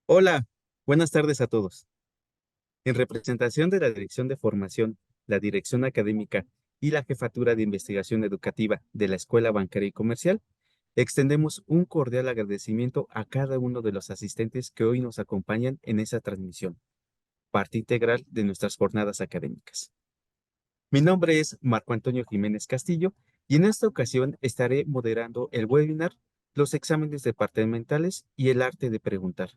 Hola, buenas tardes a todos. En representación de la Dirección de Formación, la Dirección Académica y la Jefatura de Investigación Educativa de la Escuela Bancaria y Comercial, extendemos un cordial agradecimiento a cada uno de los asistentes que hoy nos acompañan en esa transmisión, parte integral de nuestras jornadas académicas. Mi nombre es Marco Antonio Jiménez Castillo y en esta ocasión estaré moderando el webinar Los exámenes departamentales y el arte de preguntar,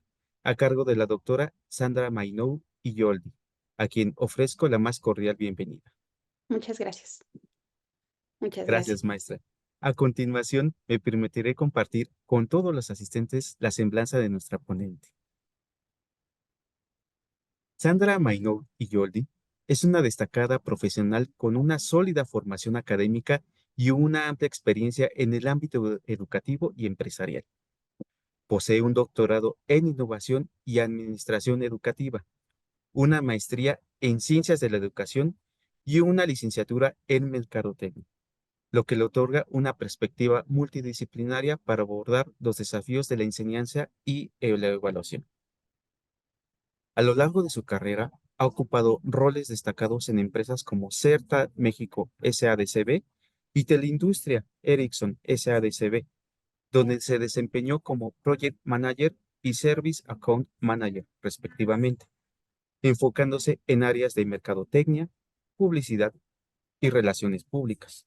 a cargo de la doctora Sandra Mainou y Yoldi, a quien ofrezco la más cordial bienvenida. Muchas gracias. Muchas gracias. Gracias, maestra. A continuación, me permitiré compartir con todos los asistentes la semblanza de nuestra ponente. Sandra Mainou y Yoldi es una destacada profesional con una sólida formación académica y una amplia experiencia en el ámbito educativo y empresarial. Posee un doctorado en innovación y administración educativa, una maestría en ciencias de la educación y una licenciatura en mercadotecnia, lo que le otorga una perspectiva multidisciplinaria para abordar los desafíos de la enseñanza y la evaluación. A lo largo de su carrera, ha ocupado roles destacados en empresas como Certa México SADCB y Teleindustria Ericsson SADCB, donde se desempeñó como Project Manager y Service Account Manager, respectivamente, enfocándose en áreas de mercadotecnia, publicidad y relaciones públicas.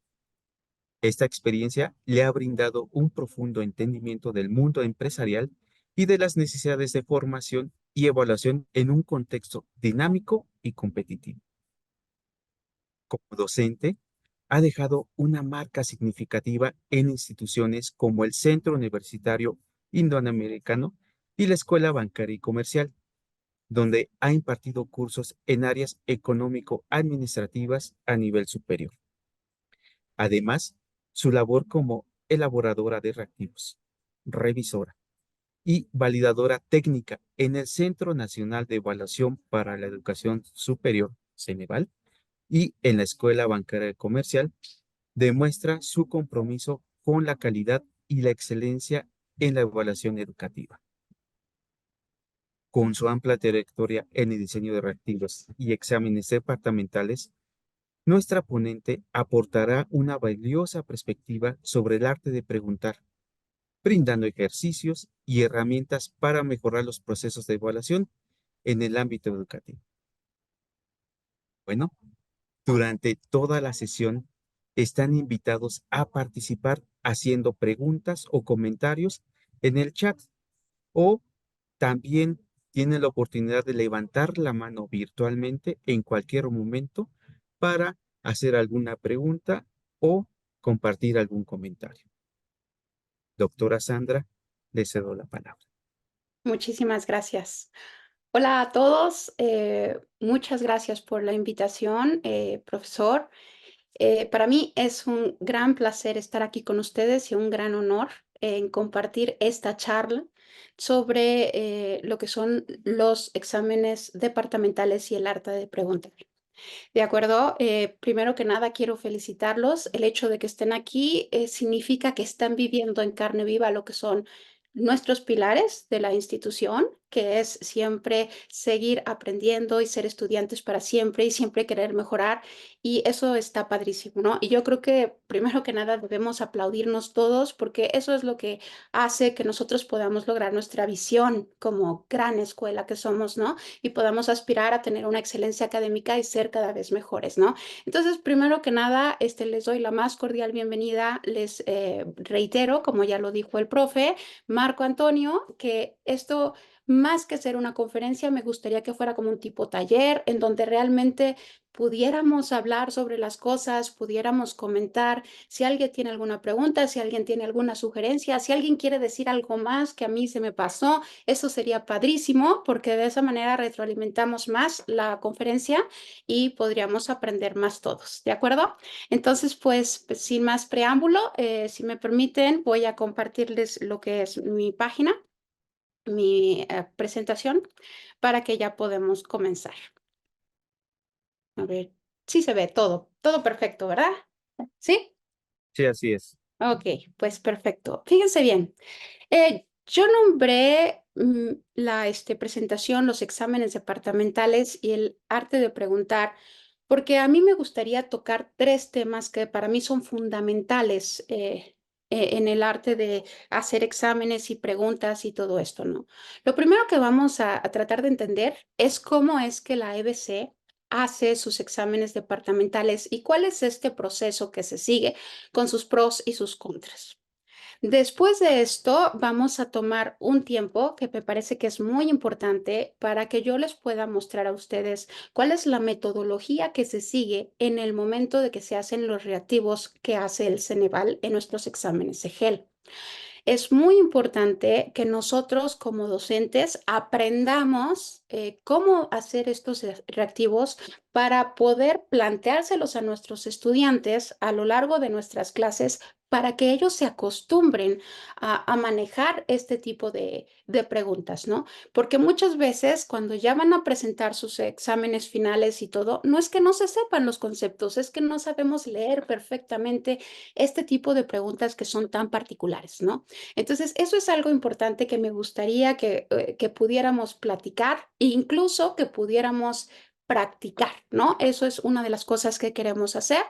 Esta experiencia le ha brindado un profundo entendimiento del mundo empresarial y de las necesidades de formación y evaluación en un contexto dinámico y competitivo. Como docente, ha dejado una marca significativa en instituciones como el Centro Universitario Indoamericano y la Escuela Bancaria y Comercial, donde ha impartido cursos en áreas económico-administrativas a nivel superior. Además, su labor como elaboradora de reactivos, revisora y validadora técnica en el Centro Nacional de Evaluación para la Educación Superior, Ceneval, y en la Escuela Bancaria Comercial, demuestra su compromiso con la calidad y la excelencia en la evaluación educativa. Con su amplia trayectoria en el diseño de reactivos y exámenes departamentales, nuestra ponente aportará una valiosa perspectiva sobre el arte de preguntar, brindando ejercicios y herramientas para mejorar los procesos de evaluación en el ámbito educativo. Bueno, durante toda la sesión están invitados a participar haciendo preguntas o comentarios en el chat o también tienen la oportunidad de levantar la mano virtualmente en cualquier momento para hacer alguna pregunta o compartir algún comentario. Doctora Sandra, le cedo la palabra. Muchísimas gracias. Hola a todos. Muchas gracias por la invitación, profesor. Para mí es un gran placer estar aquí con ustedes y un gran honor en compartir esta charla sobre lo que son los exámenes departamentales y el arte de preguntar. De acuerdo, primero que nada quiero felicitarlos. El hecho de que estén aquí significa que están viviendo en carne viva lo que son nuestros pilares de la institución, que es siempre seguir aprendiendo y ser estudiantes para siempre y siempre querer mejorar. Y eso está padrísimo, ¿no? Y yo creo que primero que nada debemos aplaudirnos todos porque eso es lo que hace que nosotros podamos lograr nuestra visión como gran escuela que somos, ¿no? Y podamos aspirar a tener una excelencia académica y ser cada vez mejores, ¿no? Entonces, primero que nada, les doy la más cordial bienvenida. Les reitero, como ya lo dijo el profe Marco Antonio, que esto, más que ser una conferencia, me gustaría que fuera como un tipo taller en donde realmente pudiéramos hablar sobre las cosas, pudiéramos comentar. Si alguien tiene alguna pregunta, si alguien tiene alguna sugerencia, si alguien quiere decir algo más que a mí se me pasó, eso sería padrísimo porque de esa manera retroalimentamos más la conferencia y podríamos aprender más todos, ¿de acuerdo? Entonces, pues sin más preámbulo, si me permiten, voy a compartirles lo que es mi página, mi presentación, para que ya podemos comenzar. A ver, sí se ve todo, todo perfecto, ¿verdad? ¿Sí? Sí, así es. Ok, pues perfecto. Fíjense bien. Yo nombré la presentación, los exámenes departamentales y el arte de preguntar, porque a mí me gustaría tocar tres temas que para mí son fundamentales en el arte de hacer exámenes y preguntas y todo esto, ¿no? Lo primero que vamos a tratar de entender es cómo es que la EBC hace sus exámenes departamentales y cuál es este proceso que se sigue con sus pros y sus contras. Después de esto, vamos a tomar un tiempo que me parece que es muy importante para que yo les pueda mostrar a ustedes cuál es la metodología que se sigue en el momento de que se hacen los reactivos que hace el Ceneval en nuestros exámenes de GEL. Es muy importante que nosotros como docentes aprendamos cómo hacer estos reactivos para poder planteárselos a nuestros estudiantes a lo largo de nuestras clases para que ellos se acostumbren a manejar este tipo de preguntas, ¿no? Porque muchas veces cuando ya van a presentar sus exámenes finales y todo, no es que no se sepan los conceptos, es que no sabemos leer perfectamente este tipo de preguntas que son tan particulares, ¿no? Entonces, eso es algo importante que me gustaría que pudiéramos platicar e incluso que pudiéramos practicar, ¿no? Eso es una de las cosas que queremos hacer.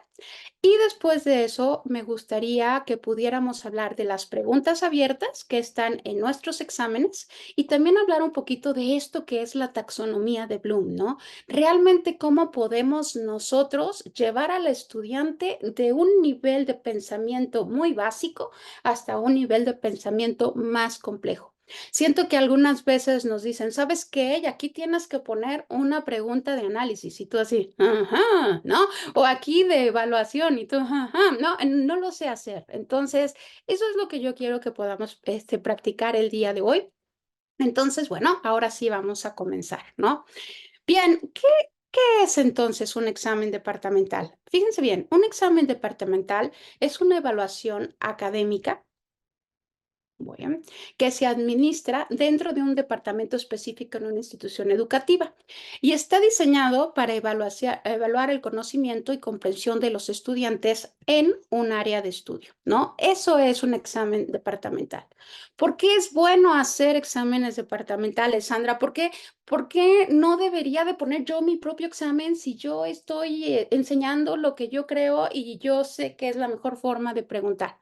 Y después de eso, me gustaría que pudiéramos hablar de las preguntas abiertas que están en nuestros exámenes y también hablar un poquito de esto que es la taxonomía de Bloom, ¿no? Realmente cómo podemos nosotros llevar al estudiante de un nivel de pensamiento muy básico hasta un nivel de pensamiento más complejo. Siento que algunas veces nos dicen, ¿sabes qué? Y aquí tienes que poner una pregunta de análisis y tú así, ajá, ¿no? O aquí de evaluación y tú, ajá, no, no lo sé hacer. Entonces, eso es lo que yo quiero que podamos practicar el día de hoy. Entonces, bueno, ahora sí vamos a comenzar, ¿no? Bien, ¿qué es entonces un examen departamental? Fíjense bien, un examen departamental es una evaluación académica. Bueno, que se administra dentro de un departamento específico en una institución educativa y está diseñado para evaluar el conocimiento y comprensión de los estudiantes en un área de estudio, ¿no? Eso es un examen departamental. ¿Por qué es bueno hacer exámenes departamentales, Sandra? ¿Por qué no debería de poner yo mi propio examen si yo estoy enseñando lo que yo creo y yo sé que es la mejor forma de preguntar?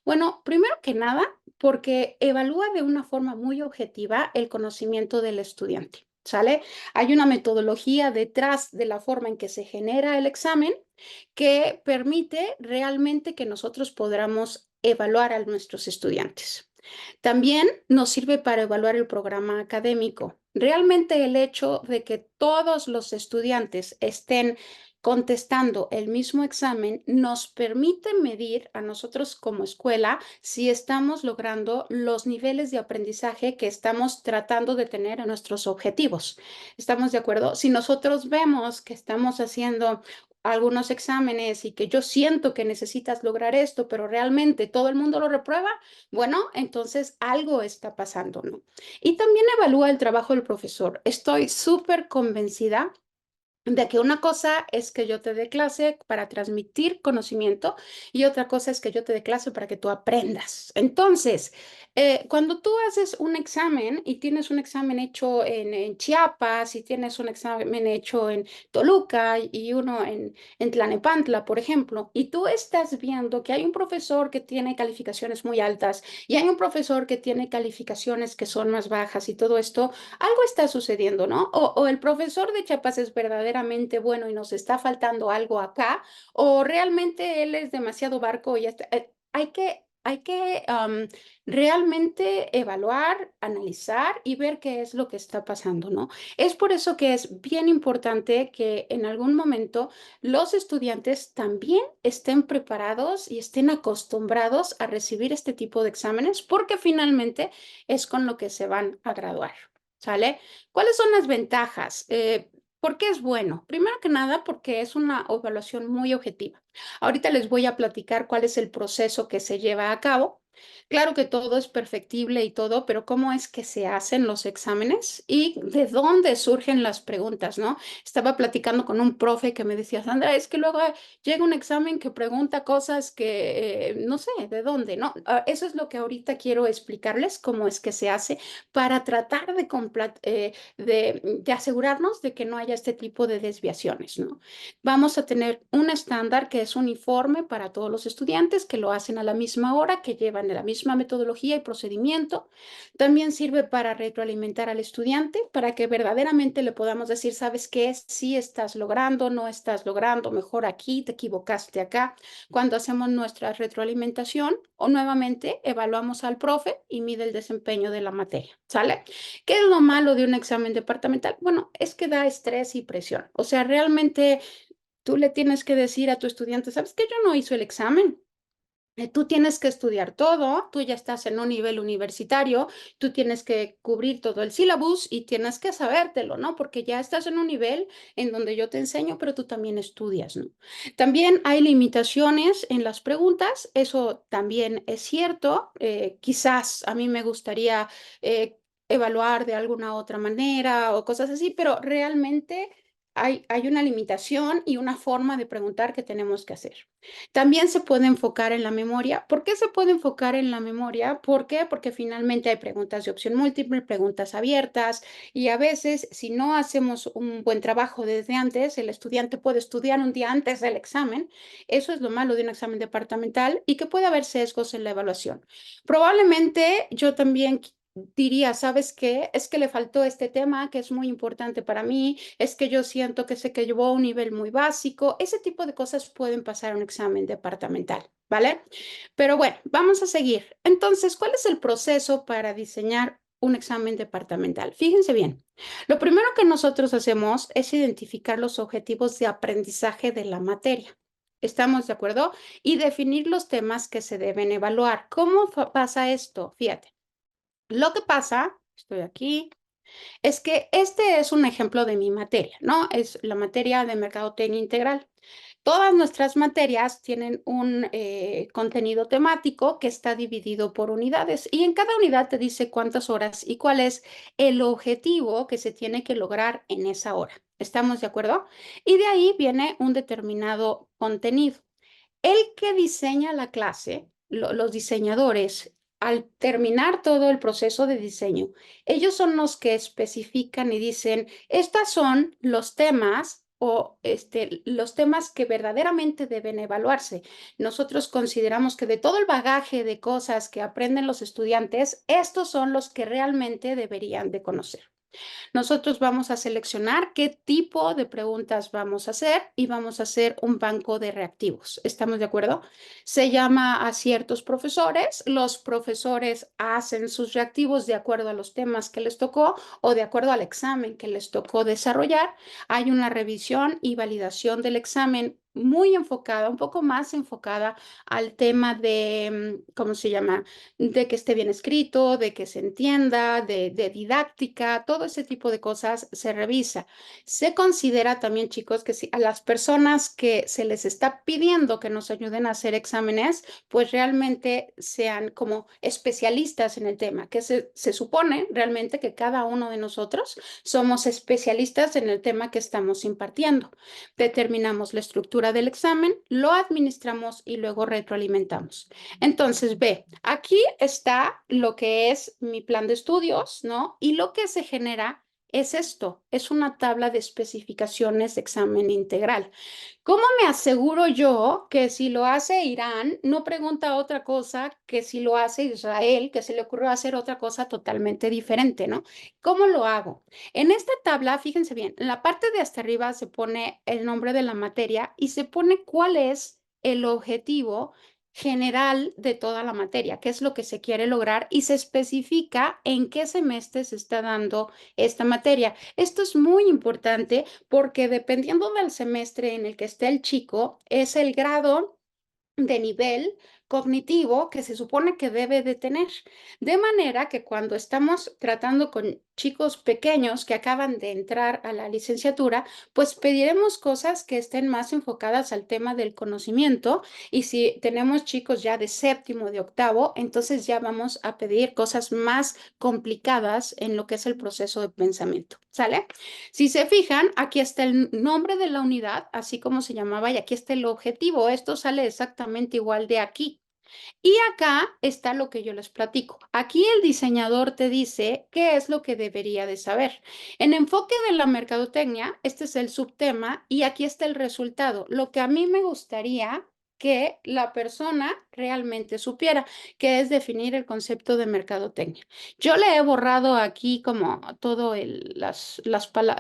Bueno, primero que nada, porque evalúa de una forma muy objetiva el conocimiento del estudiante, ¿sale? Hay una metodología detrás de la forma en que se genera el examen que permite realmente que nosotros podamos evaluar a nuestros estudiantes. También nos sirve para evaluar el programa académico. Realmente el hecho de que todos los estudiantes estén contestando el mismo examen nos permite medir a nosotros como escuela si estamos logrando los niveles de aprendizaje que estamos tratando de tener en nuestros objetivos. ¿Estamos de acuerdo? Si nosotros vemos que estamos haciendo algunos exámenes y que yo siento que necesitas lograr esto, pero realmente todo el mundo lo reprueba, bueno, entonces algo está pasando, ¿no? Y también evalúa el trabajo del profesor. Estoy súper convencida de que una cosa es que yo te dé clase para transmitir conocimiento y otra cosa es que yo te dé clase para que tú aprendas. Entonces, cuando tú haces un examen y tienes un examen hecho en Chiapas y tienes un examen hecho en Toluca y uno en Tlanepantla, por ejemplo, y tú estás viendo que hay un profesor que tiene calificaciones muy altas y hay un profesor que tiene calificaciones que son más bajas y todo esto, algo está sucediendo, ¿no? O el profesor de Chiapas es verdaderamente bueno y nos está faltando algo acá, o realmente él es demasiado barco y ya está. Hay que realmente evaluar, analizar y ver qué es lo que está pasando, ¿no? Es por eso que es bien importante que en algún momento los estudiantes también estén preparados y estén acostumbrados a recibir este tipo de exámenes, porque finalmente es con lo que se van a graduar. ¿Sale? ¿Cuáles son las ventajas? ¿Por qué es bueno? Primero que nada, porque es una evaluación muy objetiva. Ahorita les voy a platicar cuál es el proceso que se lleva a cabo. Claro que todo es perfectible y todo, pero ¿cómo es que se hacen los exámenes y de dónde surgen las preguntas, no? Estaba platicando con un profe que me decía, Sandra, es que luego llega un examen que pregunta cosas que no sé de dónde, ¿no? Eso es lo que ahorita quiero explicarles, cómo es que se hace para tratar de asegurarnos de que no haya este tipo de desviaciones, ¿no? Vamos a tener un estándar que es uniforme para todos los estudiantes, que lo hacen a la misma hora, que llevan la misma metodología y procedimiento. También sirve para retroalimentar al estudiante, para que verdaderamente le podamos decir, ¿sabes qué? Si estás logrando, no estás logrando, mejor aquí, te equivocaste acá. Cuando hacemos nuestra retroalimentación, o nuevamente evaluamos al profe y mide el desempeño de la materia, ¿sale? ¿Qué es lo malo de un examen departamental? Bueno, es que da estrés y presión. O sea, realmente tú le tienes que decir a tu estudiante, ¿sabes qué? Yo no hice el examen. Tú tienes que estudiar todo, tú ya estás en un nivel universitario, tú tienes que cubrir todo el sílabus y tienes que sabértelo, ¿no? Porque ya estás en un nivel en donde yo te enseño, pero tú también estudias, ¿no? También hay limitaciones en las preguntas, eso también es cierto. Quizás a mí me gustaría evaluar de alguna otra manera o cosas así, pero realmente hay una limitación y una forma de preguntar que tenemos que hacer. También se puede enfocar en la memoria. ¿Por qué se puede enfocar en la memoria? ¿Por qué? Porque finalmente hay preguntas de opción múltiple, preguntas abiertas y a veces si no hacemos un buen trabajo desde antes, el estudiante puede estudiar un día antes del examen. Eso es lo malo de un examen departamental y que puede haber sesgos en la evaluación. Probablemente yo también diría, ¿sabes qué? Es que le faltó este tema que es muy importante para mí, es que yo siento que se quedó a un nivel muy básico. Ese tipo de cosas pueden pasar en un examen departamental, ¿vale? Pero bueno, vamos a seguir. Entonces, ¿cuál es el proceso para diseñar un examen departamental? Fíjense bien. Lo primero que nosotros hacemos es identificar los objetivos de aprendizaje de la materia. ¿Estamos de acuerdo? Y definir los temas que se deben evaluar. ¿Cómo pasa esto? Fíjate. Lo que pasa, estoy aquí, es que este es un ejemplo de mi materia, ¿no? Es la materia de mercadotecnia integral. Todas nuestras materias tienen un contenido temático que está dividido por unidades y en cada unidad te dice cuántas horas y cuál es el objetivo que se tiene que lograr en esa hora. ¿Estamos de acuerdo? Y de ahí viene un determinado contenido. El que diseña la clase, los diseñadores, al terminar todo el proceso de diseño, ellos son los que especifican y dicen, estos son los temas o los temas que verdaderamente deben evaluarse. Nosotros consideramos que de todo el bagaje de cosas que aprenden los estudiantes, estos son los que realmente deberían de conocer. Nosotros vamos a seleccionar qué tipo de preguntas vamos a hacer y vamos a hacer un banco de reactivos. ¿Estamos de acuerdo? Se llama a ciertos profesores. Los profesores hacen sus reactivos de acuerdo a los temas que les tocó o de acuerdo al examen que les tocó desarrollar. Hay una revisión y validación del examen muy enfocada, un poco más enfocada al tema de, ¿cómo se llama? De que esté bien escrito, de que se entienda, de didáctica, todo ese tipo de cosas se revisa. Se considera también, chicos, que si a las personas que se les está pidiendo que nos ayuden a hacer exámenes, pues realmente sean como especialistas en el tema, que se supone realmente que cada uno de nosotros somos especialistas en el tema que estamos impartiendo. Determinamos la estructura del examen, lo administramos y luego retroalimentamos. Entonces, ve, aquí está lo que es mi plan de estudios, ¿no? Y lo que se genera es esto, es una tabla de especificaciones de examen integral. ¿Cómo me aseguro yo que si lo hace Irán, no pregunta otra cosa que si lo hace Israel, que se le ocurrió hacer otra cosa totalmente diferente, ¿no? ¿Cómo lo hago? En esta tabla, fíjense bien, en la parte de hasta arriba se pone el nombre de la materia y se pone cuál es el objetivo general de toda la materia, qué es lo que se quiere lograr y se especifica en qué semestre se está dando esta materia. Esto es muy importante porque dependiendo del semestre en el que esté el chico, es el grado de nivel cognitivo que se supone que debe de tener. De manera que cuando estamos tratando con chicos pequeños que acaban de entrar a la licenciatura, pues pediremos cosas que estén más enfocadas al tema del conocimiento, y si tenemos chicos ya de séptimo, de octavo, entonces ya vamos a pedir cosas más complicadas en lo que es el proceso de pensamiento, ¿sale? Si se fijan, aquí está el nombre de la unidad, así como se llamaba, y aquí está el objetivo. Esto sale exactamente igual de aquí. Y acá está lo que yo les platico. Aquí el diseñador te dice qué es lo que debería de saber. En enfoque de la mercadotecnia, este es el subtema y aquí está el resultado. Lo que a mí me gustaría que la persona realmente supiera, que es definir el concepto de mercadotecnia. Yo le he borrado aquí como todo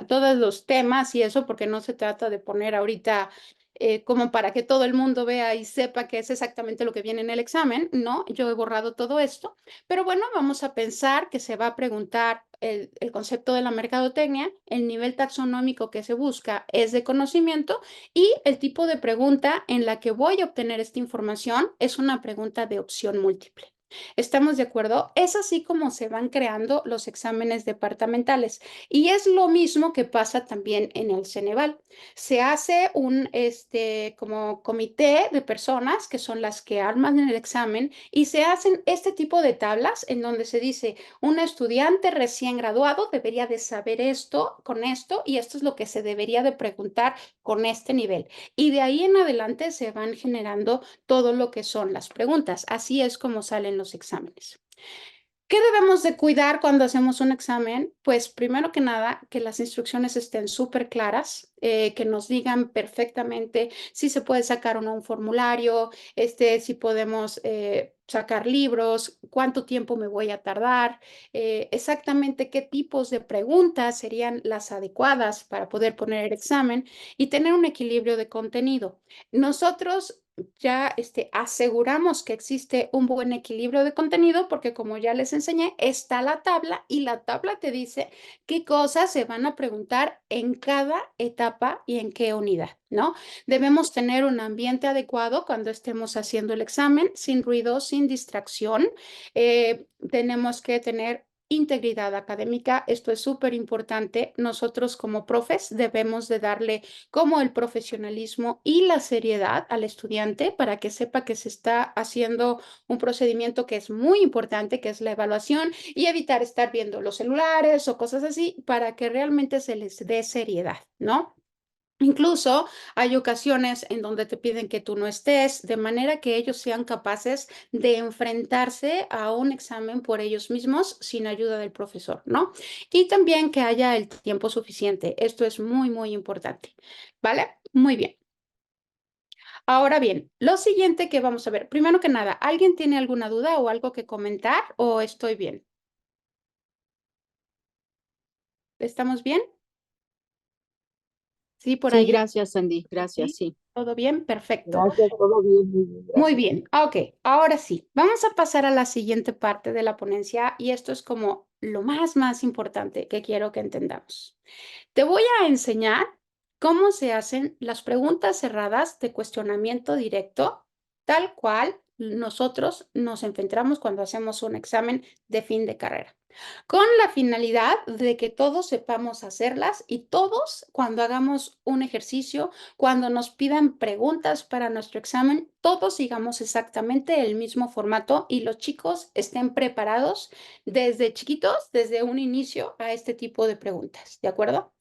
todos los temas y eso, porque no se trata de poner ahorita como para que todo el mundo vea y sepa que es exactamente lo que viene en el examen, ¿no? Yo he borrado todo esto, pero bueno, vamos a pensar que se va a preguntar el concepto de la mercadotecnia, el nivel taxonómico que se busca es de conocimiento y el tipo de pregunta en la que voy a obtener esta información es una pregunta de opción múltiple. ¿Estamos de acuerdo? Es así como se van creando los exámenes departamentales y es lo mismo que pasa también en el Ceneval. Se hace un como comité de personas que son las que arman el examen y se hacen este tipo de tablas en donde se dice un estudiante recién graduado debería de saber esto con esto y esto es lo que se debería de preguntar con este nivel. Y de ahí en adelante se van generando todo lo que son las preguntas. Así es como salen los exámenes. ¿Qué debemos de cuidar cuando hacemos un examen? Pues primero que nada, que las instrucciones estén súper claras, que nos digan perfectamente si se puede sacar o no un formulario, si podemos sacar libros, cuánto tiempo me voy a tardar, exactamente qué tipos de preguntas serían las adecuadas para poder poner el examen y tener un equilibrio de contenido. Nosotros ya aseguramos que existe un buen equilibrio de contenido porque como ya les enseñé, está la tabla y la tabla te dice qué cosas se van a preguntar en cada etapa y en qué unidad, ¿no? Debemos tener un ambiente adecuado cuando estemos haciendo el examen, sin ruido, sin distracción. Tenemos que tener integridad académica, esto es súper importante. Nosotros como profes debemos de darle como el profesionalismo y la seriedad al estudiante para que sepa que se está haciendo un procedimiento que es muy importante, que es la evaluación, y evitar estar viendo los celulares o cosas así para que realmente se les dé seriedad, ¿no? Incluso hay ocasiones en donde te piden que tú no estés, de manera que ellos sean capaces de enfrentarse a un examen por ellos mismos sin ayuda del profesor, ¿no? Y también que haya el tiempo suficiente. Esto es muy, muy importante. ¿Vale? Muy bien. Ahora bien, lo siguiente que vamos a ver, primero que nada, ¿alguien tiene alguna duda o algo que comentar o estoy bien? ¿Estamos bien? Sí, por Sí, ahí. gracias, Sandy. Gracias, ¿Sí? sí. ¿Todo bien? Perfecto. Gracias, todo bien, muy bien, Muy gracias. bien, ok, ahora sí, vamos a pasar a la siguiente parte de la ponencia y esto es como lo más importante que quiero que entendamos. Te voy a enseñar cómo se hacen las preguntas cerradas de cuestionamiento directo, tal cual nosotros nos enfrentamos cuando hacemos un examen de fin de carrera, con la finalidad de que todos sepamos hacerlas y todos, cuando hagamos un ejercicio, cuando nos pidan preguntas para nuestro examen, todos sigamos exactamente el mismo formato y los chicos estén preparados desde chiquitos, desde un inicio a este tipo de preguntas, ¿de acuerdo?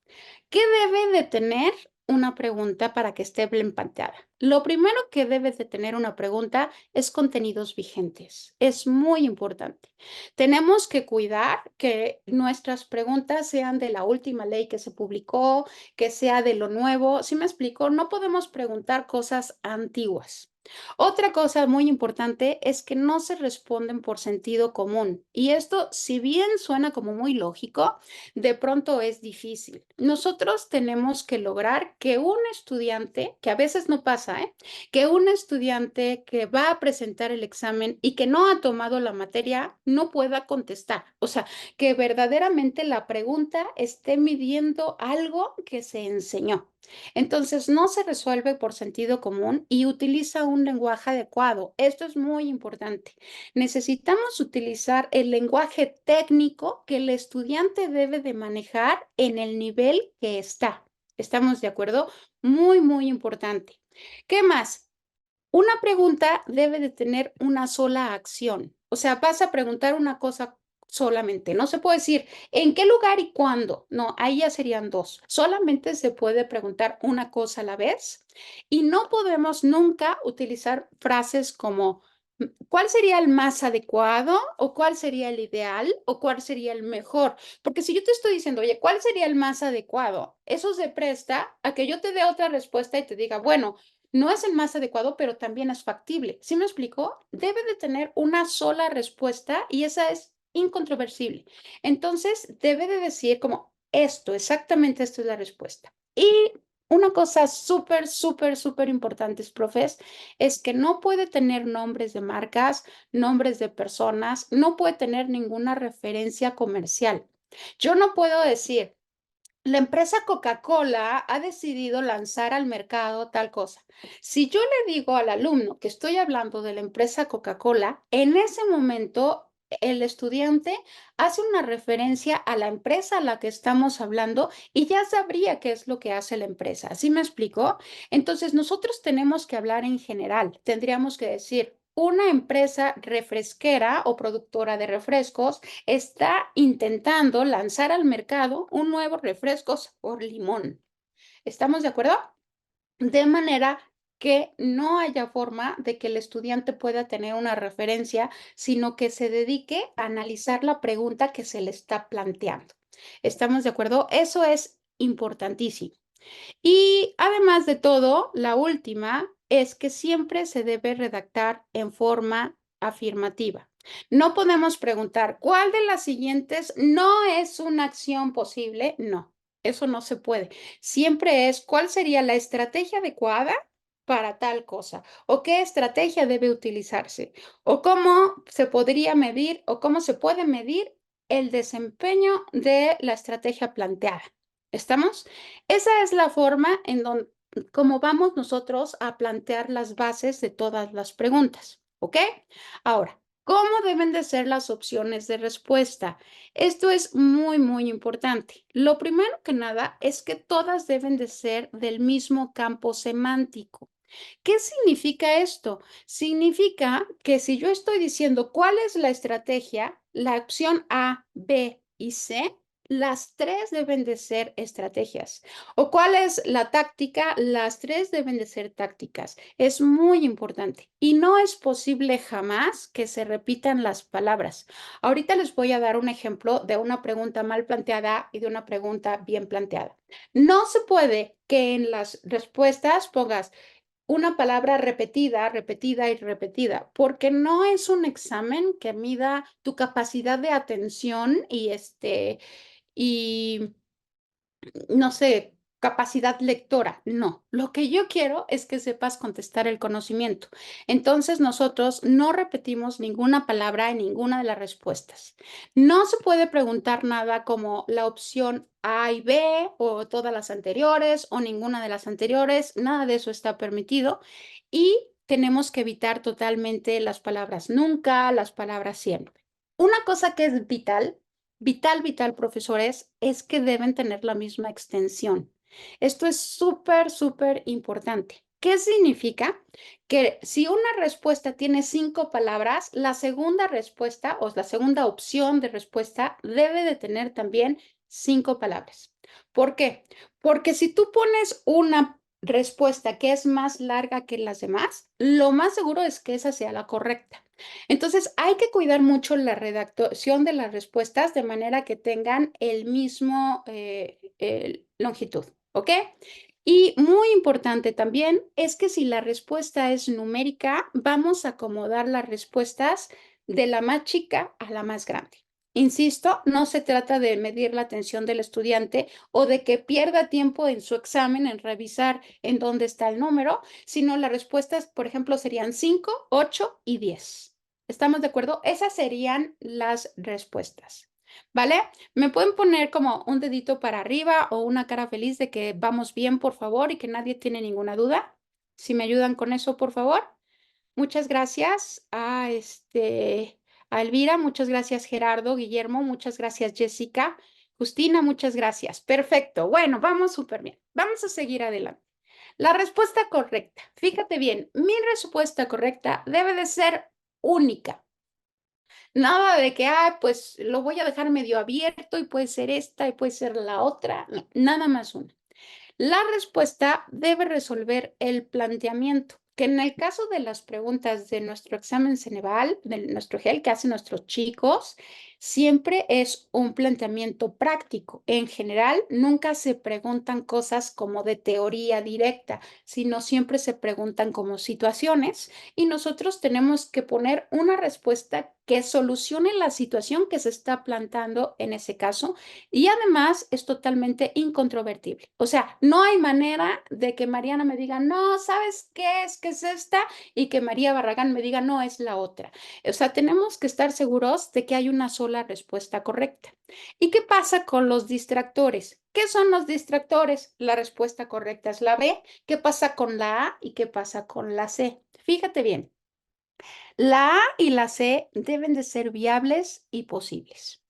¿Qué debe de tener una pregunta para que esté bien planteada? Lo primero que debe de tener una pregunta es contenidos vigentes. Es muy importante. Tenemos que cuidar que nuestras preguntas sean de la última ley que se publicó, que sea de lo nuevo. ¿Sí me explico? No podemos preguntar cosas antiguas. Otra cosa muy importante es que no se responden por sentido común. Y esto, si bien suena como muy lógico, de pronto es difícil. Nosotros tenemos que lograr que un estudiante, que a veces no pasa, que un estudiante que va a presentar el examen y que no ha tomado la materia no pueda contestar. O sea, que verdaderamente la pregunta esté midiendo algo que se enseñó. Entonces, no se resuelve por sentido común y utiliza un lenguaje adecuado. Esto es muy importante. Necesitamos utilizar el lenguaje técnico que el estudiante debe de manejar en el nivel que está. ¿Estamos de acuerdo? Muy, muy importante. ¿Qué más? Una pregunta debe de tener una sola acción. O sea, vas a preguntar una cosa solamente. No se puede decir en qué lugar y cuándo. No, ahí ya serían dos. Solamente se puede preguntar una cosa a la vez y no podemos nunca utilizar frases como ¿cuál sería el más adecuado? ¿O cuál sería el ideal? ¿O cuál sería el mejor? Porque si yo te estoy diciendo, oye, ¿cuál sería el más adecuado? Eso se presta a que yo te dé otra respuesta y te diga, bueno, no es el más adecuado, pero también es factible. ¿Sí me explico? Debe de tener una sola respuesta y esa es incontroversible. Entonces, debe de decir como esto, exactamente esto es la respuesta. Y una cosa súper, súper, súper importante, profes, es que no puede tener nombres de marcas, nombres de personas, no puede tener ninguna referencia comercial. Yo no puedo decir, la empresa Coca-Cola ha decidido lanzar al mercado tal cosa. Si yo le digo al alumno que estoy hablando de la empresa Coca-Cola, en ese momento el estudiante hace una referencia a la empresa a la que estamos hablando y ya sabría qué es lo que hace la empresa. ¿Así me explico? Entonces, nosotros tenemos que hablar en general. Tendríamos que decir, una empresa refresquera o productora de refrescos está intentando lanzar al mercado un nuevo refresco sabor limón. ¿Estamos de acuerdo? De manera que no haya forma de que el estudiante pueda tener una referencia, sino que se dedique a analizar la pregunta que se le está planteando. ¿Estamos de acuerdo? Eso es importantísimo. Y además de todo, la última es que siempre se debe redactar en forma afirmativa. No podemos preguntar, ¿cuál de las siguientes no es una acción posible? No, eso no se puede. Siempre es, ¿cuál sería la estrategia adecuada para tal cosa? ¿O qué estrategia debe utilizarse? ¿O cómo se podría medir o cómo se puede medir el desempeño de la estrategia planteada? ¿Estamos? Esa es la forma en donde, cómo vamos nosotros a plantear las bases de todas las preguntas, ¿ok? Ahora, ¿cómo deben de ser las opciones de respuesta? Esto es muy, muy importante. Lo primero que nada es que todas deben de ser del mismo campo semántico. ¿Qué significa esto? Significa que si yo estoy diciendo cuál es la estrategia, la opción A, B y C, las tres deben de ser estrategias. ¿O cuál es la táctica? Las tres deben de ser tácticas. Es muy importante. Y no es posible jamás que se repitan las palabras. Ahorita les voy a dar un ejemplo de una pregunta mal planteada y de una pregunta bien planteada. No se puede que en las respuestas pongas una palabra repetida, repetida y repetida, porque no es un examen que mida tu capacidad de atención y no sé, capacidad lectora. No, lo que yo quiero es que sepas contestar el conocimiento. Entonces nosotros no repetimos ninguna palabra en ninguna de las respuestas. No se puede preguntar nada como la opción A y B o todas las anteriores o ninguna de las anteriores. Nada de eso está permitido y tenemos que evitar totalmente las palabras nunca, las palabras siempre. Una cosa que es vital. Vital, vital, profesores, es que deben tener la misma extensión. Esto es súper, súper importante. ¿Qué significa? Que si una respuesta tiene 5 palabras, la segunda respuesta o la segunda opción de respuesta debe de tener también 5 palabras. ¿Por qué? Porque si tú pones una respuesta que es más larga que las demás, lo más seguro es que esa sea la correcta. Entonces, hay que cuidar mucho la redacción de las respuestas de manera que tengan el mismo longitud, ¿ok? Y muy importante también es que si la respuesta es numérica, vamos a acomodar las respuestas de la más chica a la más grande. Insisto, no se trata de medir la atención del estudiante o de que pierda tiempo en su examen en revisar en dónde está el número, sino las respuestas, por ejemplo, serían 5, 8 y 10. ¿Estamos de acuerdo? Esas serían las respuestas. ¿vale? ¿Me pueden poner como un dedito para arriba o una cara feliz de que vamos bien, por favor, y que nadie tiene ninguna duda? Si me ayudan con eso, por favor. Muchas gracias a Elvira, muchas gracias Gerardo, Guillermo, muchas gracias Jessica, Justina, muchas gracias. Perfecto. Bueno, vamos súper bien. Vamos a seguir adelante. La respuesta correcta. Fíjate bien, mi respuesta correcta debe de ser única. Nada de que, pues lo voy a dejar medio abierto y puede ser esta y puede ser la otra. No, nada más una. La respuesta debe resolver el planteamiento, que en el caso de las preguntas de nuestro examen Ceneval, de nuestro GEL que hacen nuestros chicos, siempre es un planteamiento práctico. En general, nunca se preguntan cosas como de teoría directa, sino siempre se preguntan como situaciones y nosotros tenemos que poner una respuesta que solucione la situación que se está planteando en ese caso y además es totalmente incontrovertible. O sea, no hay manera de que Mariana me diga, no, ¿sabes qué es? ¿Qué es esta? Y que María Barragán me diga, no, es la otra. O sea, tenemos que estar seguros de que hay una sola respuesta correcta. ¿Y qué pasa con los distractores? ¿Qué son los distractores? La respuesta correcta es la B. ¿Qué pasa con la A y qué pasa con la C? Fíjate bien, la A y la C deben de ser viables y posibles.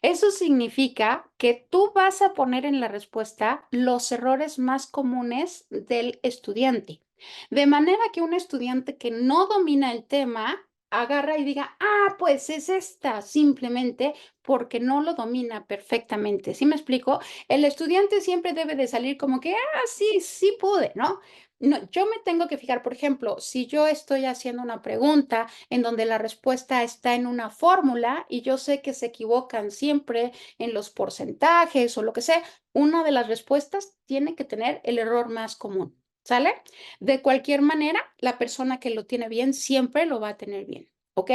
Eso significa que tú vas a poner en la respuesta los errores más comunes del estudiante, de manera que un estudiante que no domina el tema agarra y diga, pues es esta, simplemente porque no lo domina perfectamente. ¿Sí me explico? El estudiante siempre debe de salir como que, sí, sí pude, ¿no? No, yo me tengo que fijar, por ejemplo, si yo estoy haciendo una pregunta en donde la respuesta está en una fórmula y yo sé que se equivocan siempre en los porcentajes o lo que sea, una de las respuestas tiene que tener el error más común, ¿sale? De cualquier manera, la persona que lo tiene bien siempre lo va a tener bien, ¿ok?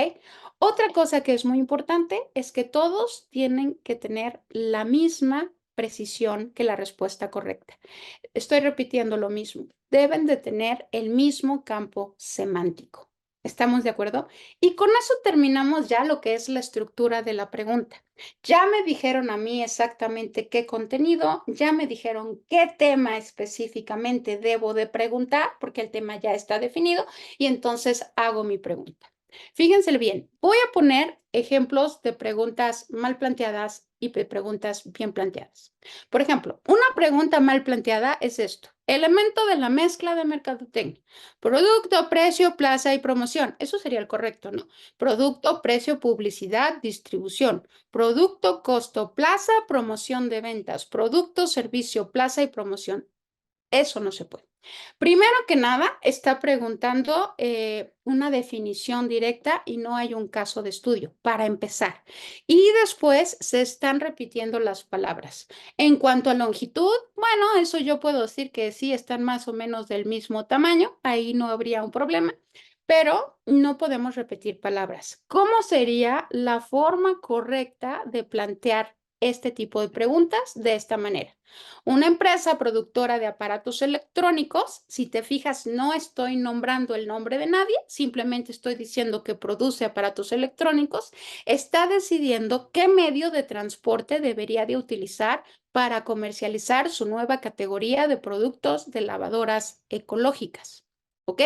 Otra cosa que es muy importante es que todos tienen que tener la misma precisión que la respuesta correcta. Estoy repitiendo lo mismo. Deben de tener el mismo campo semántico. ¿Estamos de acuerdo? Y con eso terminamos ya lo que es la estructura de la pregunta. Ya me dijeron a mí exactamente qué contenido, ya me dijeron qué tema específicamente debo de preguntar, porque el tema ya está definido, y entonces hago mi pregunta. Fíjense bien, voy a poner ejemplos de preguntas mal planteadas y de preguntas bien planteadas. Por ejemplo, una pregunta mal planteada es esto. Elemento de la mezcla de mercadotecnia. Producto, precio, plaza y promoción. Eso sería el correcto, ¿no? Producto, precio, publicidad, distribución. Producto, costo, plaza, promoción de ventas. Producto, servicio, plaza y promoción. Eso no se puede. Primero que nada, está preguntando una definición directa y no hay un caso de estudio, para empezar. Y después se están repitiendo las palabras. En cuanto a longitud, bueno, eso yo puedo decir que sí están más o menos del mismo tamaño, ahí no habría un problema, pero no podemos repetir palabras. ¿Cómo sería la forma correcta de plantear este tipo de preguntas de esta manera? Una empresa productora de aparatos electrónicos, si te fijas, no estoy nombrando el nombre de nadie, simplemente estoy diciendo que produce aparatos electrónicos, está decidiendo qué medio de transporte debería de utilizar para comercializar su nueva categoría de productos de lavadoras ecológicas. ¿Ok?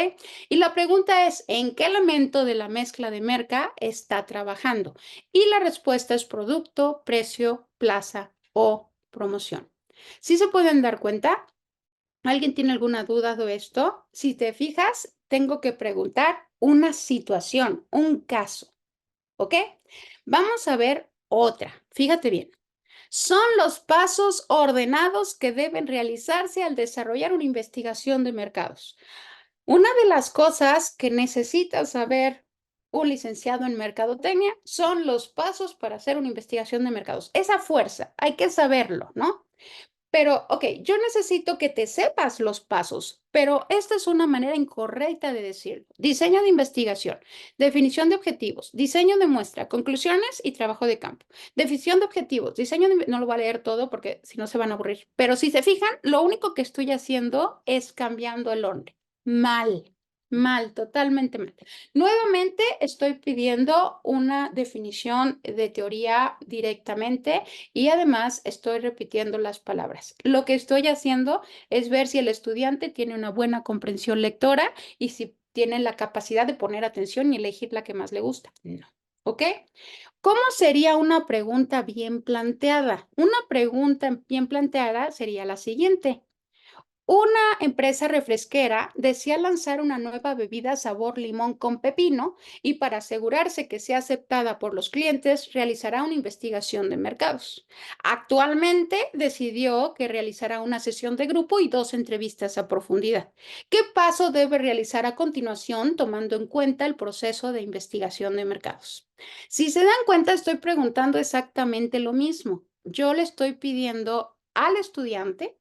Y la pregunta es, ¿en qué elemento de la mezcla de merca está trabajando? Y la respuesta es producto, precio, plaza o promoción. ¿Sí se pueden dar cuenta? ¿Alguien tiene alguna duda de esto? Si te fijas, tengo que preguntar una situación, un caso, ¿ok? Vamos a ver otra. Fíjate bien. Son los pasos ordenados que deben realizarse al desarrollar una investigación de mercados. Una de las cosas que necesita saber un licenciado en mercadotecnia son los pasos para hacer una investigación de mercados. Esa fuerza, hay que saberlo, ¿no? Pero, ok, yo necesito que te sepas los pasos, pero esta es una manera incorrecta de decirlo. Diseño de investigación, definición de objetivos, diseño de muestra, conclusiones y trabajo de campo. Definición de objetivos, diseño de... No lo voy a leer todo porque si no se van a aburrir. Pero si se fijan, lo único que estoy haciendo es cambiando el orden. Mal. Mal, totalmente mal. Nuevamente estoy pidiendo una definición de teoría directamente y además estoy repitiendo las palabras. Lo que estoy haciendo es ver si el estudiante tiene una buena comprensión lectora y si tiene la capacidad de poner atención y elegir la que más le gusta. No. ¿Ok? ¿Cómo sería una pregunta bien planteada? Una pregunta bien planteada sería la siguiente. Una empresa refresquera desea lanzar una nueva bebida sabor limón con pepino y para asegurarse que sea aceptada por los clientes, realizará una investigación de mercados. Actualmente decidió que realizará una sesión de grupo y 2 entrevistas a profundidad. ¿Qué paso debe realizar a continuación tomando en cuenta el proceso de investigación de mercados? Si se dan cuenta, estoy preguntando exactamente lo mismo. Yo le estoy pidiendo al estudiante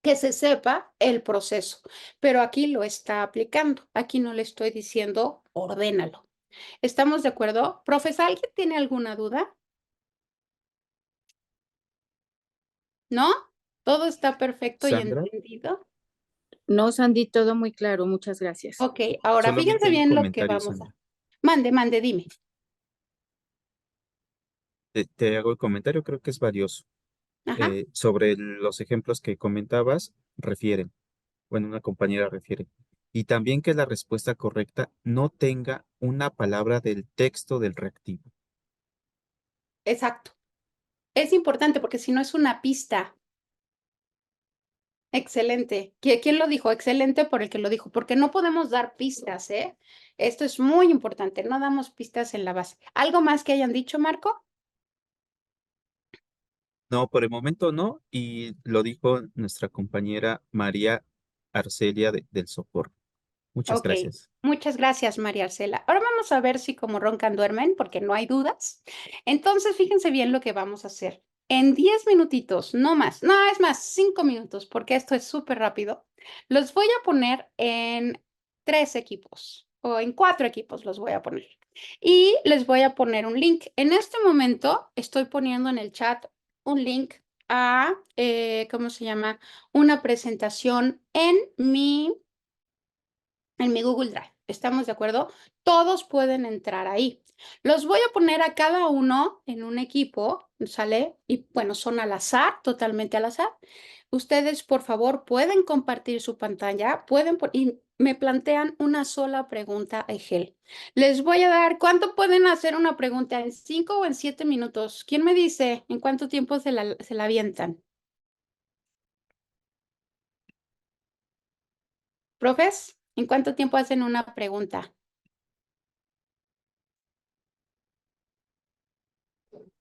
que se sepa el proceso, pero aquí lo está aplicando. Aquí no le estoy diciendo ordénalo. ¿Estamos de acuerdo? Profes, ¿alguien tiene alguna duda? ¿No? ¿Todo está perfecto y Sandra, entendido? No, Sandy, todo muy claro, muchas gracias. Ok, ahora solamente fíjense hay un bien lo que comentario, vamos Sandra. a... Mande, mande, dime. Te hago el comentario, creo que es valioso. Ajá, Sobre los ejemplos que comentabas, refieren, bueno, una compañera refiere. Y también que la respuesta correcta no tenga una palabra del texto del reactivo. exacto. Es importante porque si no es una pista. Excelente. ¿Quién lo dijo? Excelente por el que lo dijo, porque no podemos dar pistas, ¿eh? Esto es muy importante, no damos pistas en la base. ¿Algo más que hayan dicho, Marco? No, por el momento no, y lo dijo nuestra compañera María Arcelia del Socorro. Muchas Ok, gracias. muchas gracias, María Arcela. Ahora vamos a ver si como roncan duermen, porque no hay dudas. Entonces, fíjense bien lo que vamos a hacer. En 10 minutitos, no más, no, es más, 5 minutos, porque esto es súper rápido. Los voy a poner en 3 equipos o en 4 equipos los voy a poner. Y les voy a poner un link. En este momento estoy poniendo en el chat un link a, ¿cómo se llama? Una presentación en mi Google Drive. ¿Estamos de acuerdo? Todos pueden entrar ahí. Los voy a poner a cada uno en un equipo, ¿sale? Y bueno, son al azar, totalmente al azar. Ustedes, por favor, pueden compartir su pantalla, y me plantean una sola pregunta, Egel. Les voy a dar, ¿cuánto pueden hacer una pregunta? ¿En 5 o en 7 minutos? ¿Quién me dice en cuánto tiempo se la avientan? ¿Profes? ¿En cuánto tiempo hacen una pregunta?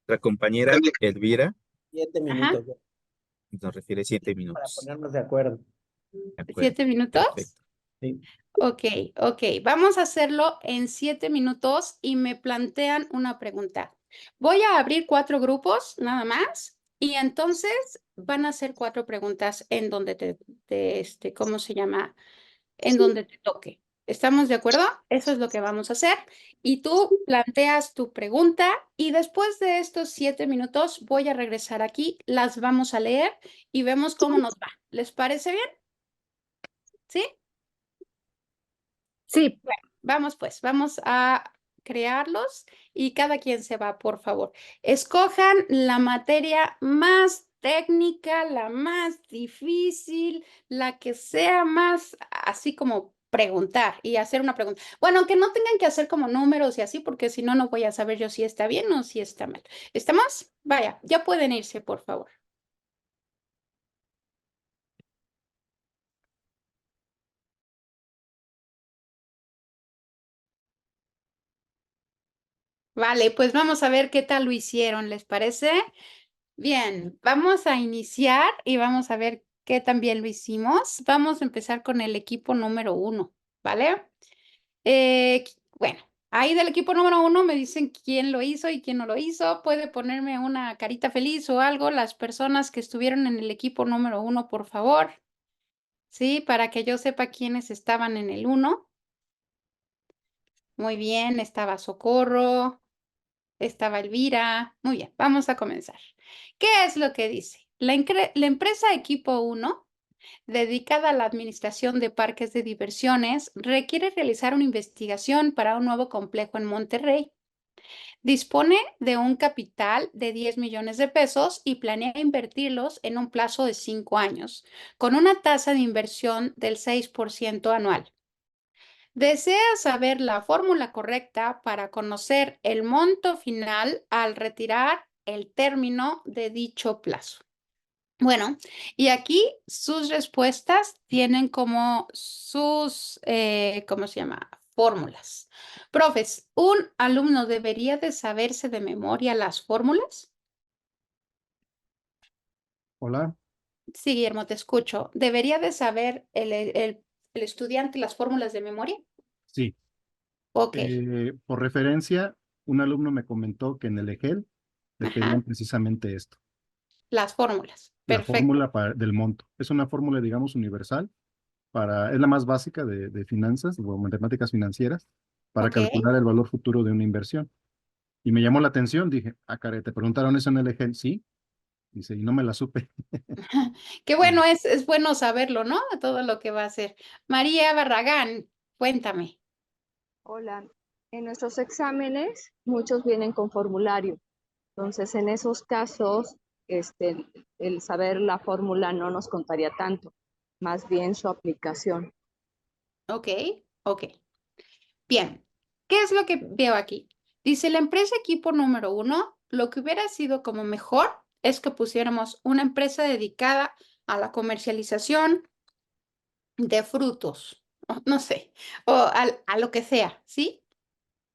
La compañera Elvira Ajá,7 minutos nos refiere siete para minutos. ponernos de acuerdo. De acuerdo. 7 minutos. Perfecto. Sí. Ok, ok. Vamos a hacerlo en 7 minutos y me plantean una pregunta. Voy a abrir 4 grupos, nada más, y entonces van a hacer 4 preguntas en donde ¿cómo se llama? En donde te toque. ¿Estamos de acuerdo? Eso es lo que vamos a hacer. Y tú planteas tu pregunta y después de estos 7 minutos voy a regresar aquí, las vamos a leer y vemos cómo nos va. ¿Les parece bien? ¿Sí? Sí, Bueno, vamos pues, vamos a crearlos y cada quien se va, por favor. Escojan la materia más técnica, la más difícil, la que sea más así como preguntar y hacer una pregunta. Bueno, aunque no tengan que hacer como números y así, porque si no, no voy a saber yo si está bien o si está mal. ¿Estamos? Vaya, ya pueden irse, por favor. Vale, pues vamos a ver qué tal lo hicieron, ¿les parece? Bien, vamos a iniciar y vamos a ver qué tan bien lo hicimos. Vamos a empezar con el equipo número 1, ¿vale? Bueno, ahí del equipo número 1 me dicen quién lo hizo y quién no lo hizo. Puede ponerme una carita feliz o algo, las personas que estuvieron en el equipo número 1, por favor. Sí, para que yo sepa quiénes estaban en el 1. Muy bien, estaba Socorro, estaba Elvira. Muy bien, vamos a comenzar. ¿Qué es lo que dice? La empresa Equipo 1 dedicada a la administración de parques de diversiones, requiere realizar una investigación para un nuevo complejo en Monterrey. Dispone de un capital de 10 millones de pesos y planea invertirlos en un plazo de 5 años, con una tasa de inversión del 6% anual. Desea saber la fórmula correcta para conocer el monto final al retirar el término de dicho plazo. Bueno, y aquí sus respuestas tienen como sus, ¿cómo se llama? Fórmulas. Profes, ¿un alumno debería de saberse de memoria las fórmulas? Hola, Sí, Guillermo, te escucho. ¿Debería de saber el estudiante las fórmulas de memoria? sí. Ok, Por referencia, un alumno me comentó que en el EGEL le pedían ajá, precisamente esto, las fórmulas. la Perfecto. fórmula del monto. Es una fórmula, digamos, universal es la más básica de finanzas o matemáticas financieras para Ok. calcular el valor futuro de una inversión. Y me llamó la atención, dije, ah, caray, ¿te preguntaron eso en el EGEL? Sí. Dice, y no me la supe. Qué bueno, es bueno saberlo, ¿no? Todo lo que va a hacer. María Barragán, cuéntame. Hola, en nuestros exámenes muchos vienen con formulario, entonces en esos casos el saber la fórmula no nos contaría tanto, más bien su aplicación. Ok, ok. Bien, ¿qué es lo que veo aquí? Dice la empresa equipo número 1, lo que hubiera sido como mejor es que pusiéramos una empresa dedicada a la comercialización de frutos, no sé, o a lo que sea, ¿sí?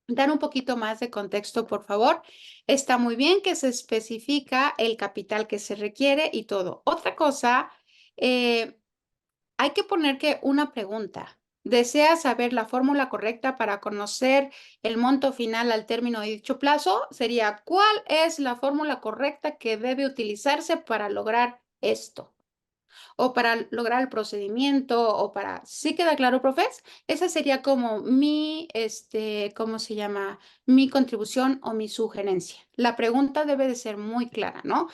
Dar un poquito más de contexto, por favor. Está muy bien que se especifica el capital que se requiere y todo. Otra cosa, eh, hay que poner que una pregunta. ¿Desea saber la fórmula correcta para conocer el monto final al término de dicho plazo? Sería, ¿cuál es la fórmula correcta que debe utilizarse para lograr esto? O para lograr el procedimiento o para, ¿sí queda claro, profes? Esa sería como mi, ¿cómo se llama? Mi contribución o mi sugerencia. La pregunta debe de ser muy clara, ¿no?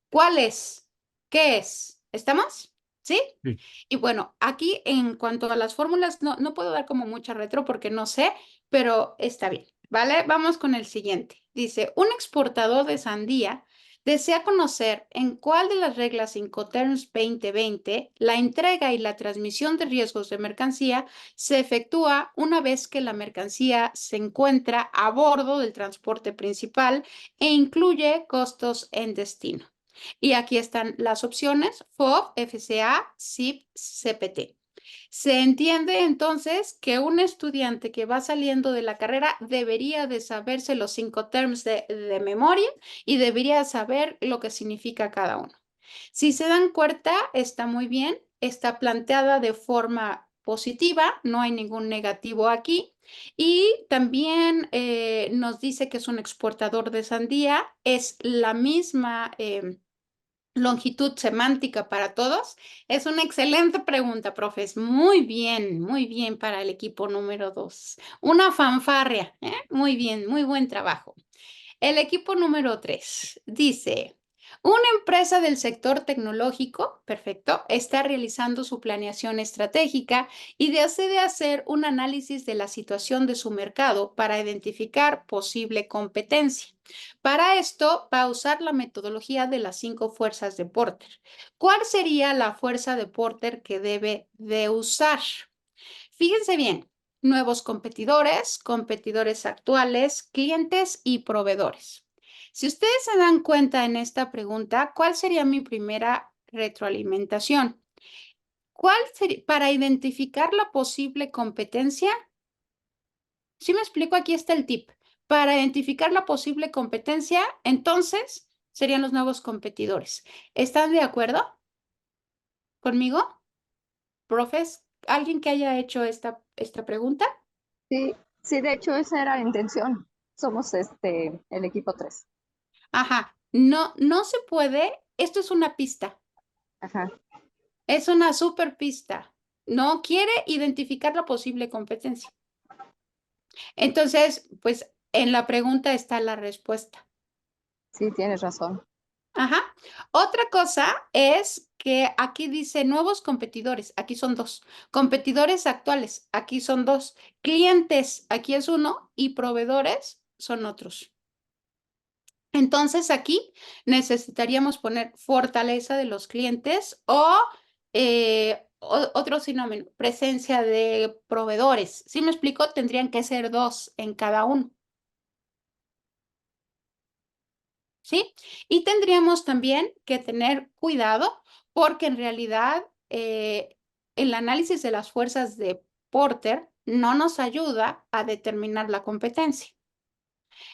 ¿Cuál es? ¿Qué es? ¿Estamos? ¿Sí? Sí. Y bueno, aquí en cuanto a las fórmulas, no puedo dar como mucha retro porque no sé, pero está bien, ¿vale? Vamos con el siguiente. Dice, un exportador de sandía desea conocer en cuál de las reglas Incoterms 2020 la entrega y la transmisión de riesgos de mercancía se efectúa una vez que la mercancía se encuentra a bordo del transporte principal e incluye costos en destino. Y aquí están las opciones: FOB, FCA, SIP, CPT. Se entiende entonces que un estudiante que va saliendo de la carrera debería de saberse los 5 terms de memoria y debería saber lo que significa cada uno. Si se dan cuenta, está muy bien, está planteada de forma positiva, no hay ningún negativo aquí. Y también nos dice que es un exportador de sandía, es la misma longitud semántica para todos. Es una excelente pregunta, profes. Muy bien para el equipo número 2. Una fanfarria, ¿eh? Muy bien, muy buen trabajo. El equipo número 3 dice, una empresa del sector tecnológico, perfecto, está realizando su planeación estratégica y desea hacer un análisis de la situación de su mercado para identificar posible competencia. Para esto, va a usar la metodología de las 5 fuerzas de Porter. ¿Cuál sería la fuerza de Porter que debe de usar? Fíjense bien, nuevos competidores, competidores actuales, clientes y proveedores. Si ustedes se dan cuenta en esta pregunta, ¿cuál sería mi primera retroalimentación? ¿Cuál sería para identificar la posible competencia? Si me explico, aquí está el tip. Para identificar la posible competencia, entonces serían los nuevos competidores. ¿Están de acuerdo conmigo? Profes, ¿alguien que haya hecho esta pregunta? Sí, sí, de hecho esa era la intención. Somos el equipo 3. Ajá, no se puede. Esto es una pista, Ajá, es una super pista. No quiere identificar la posible competencia. Entonces, pues en la pregunta está la respuesta. sí, tienes razón. Ajá. Otra cosa es que aquí dice nuevos competidores, aquí son 2. Competidores actuales, aquí son 2. Clientes, aquí es 1 y proveedores son otros. Entonces aquí necesitaríamos poner fortaleza de los clientes o otro sinónimo, presencia de proveedores. ¿Sí me explico? Tendrían que ser 2 en cada uno. ¿Sí? Y tendríamos también que tener cuidado porque en realidad el análisis de las fuerzas de Porter no nos ayuda a determinar la competencia.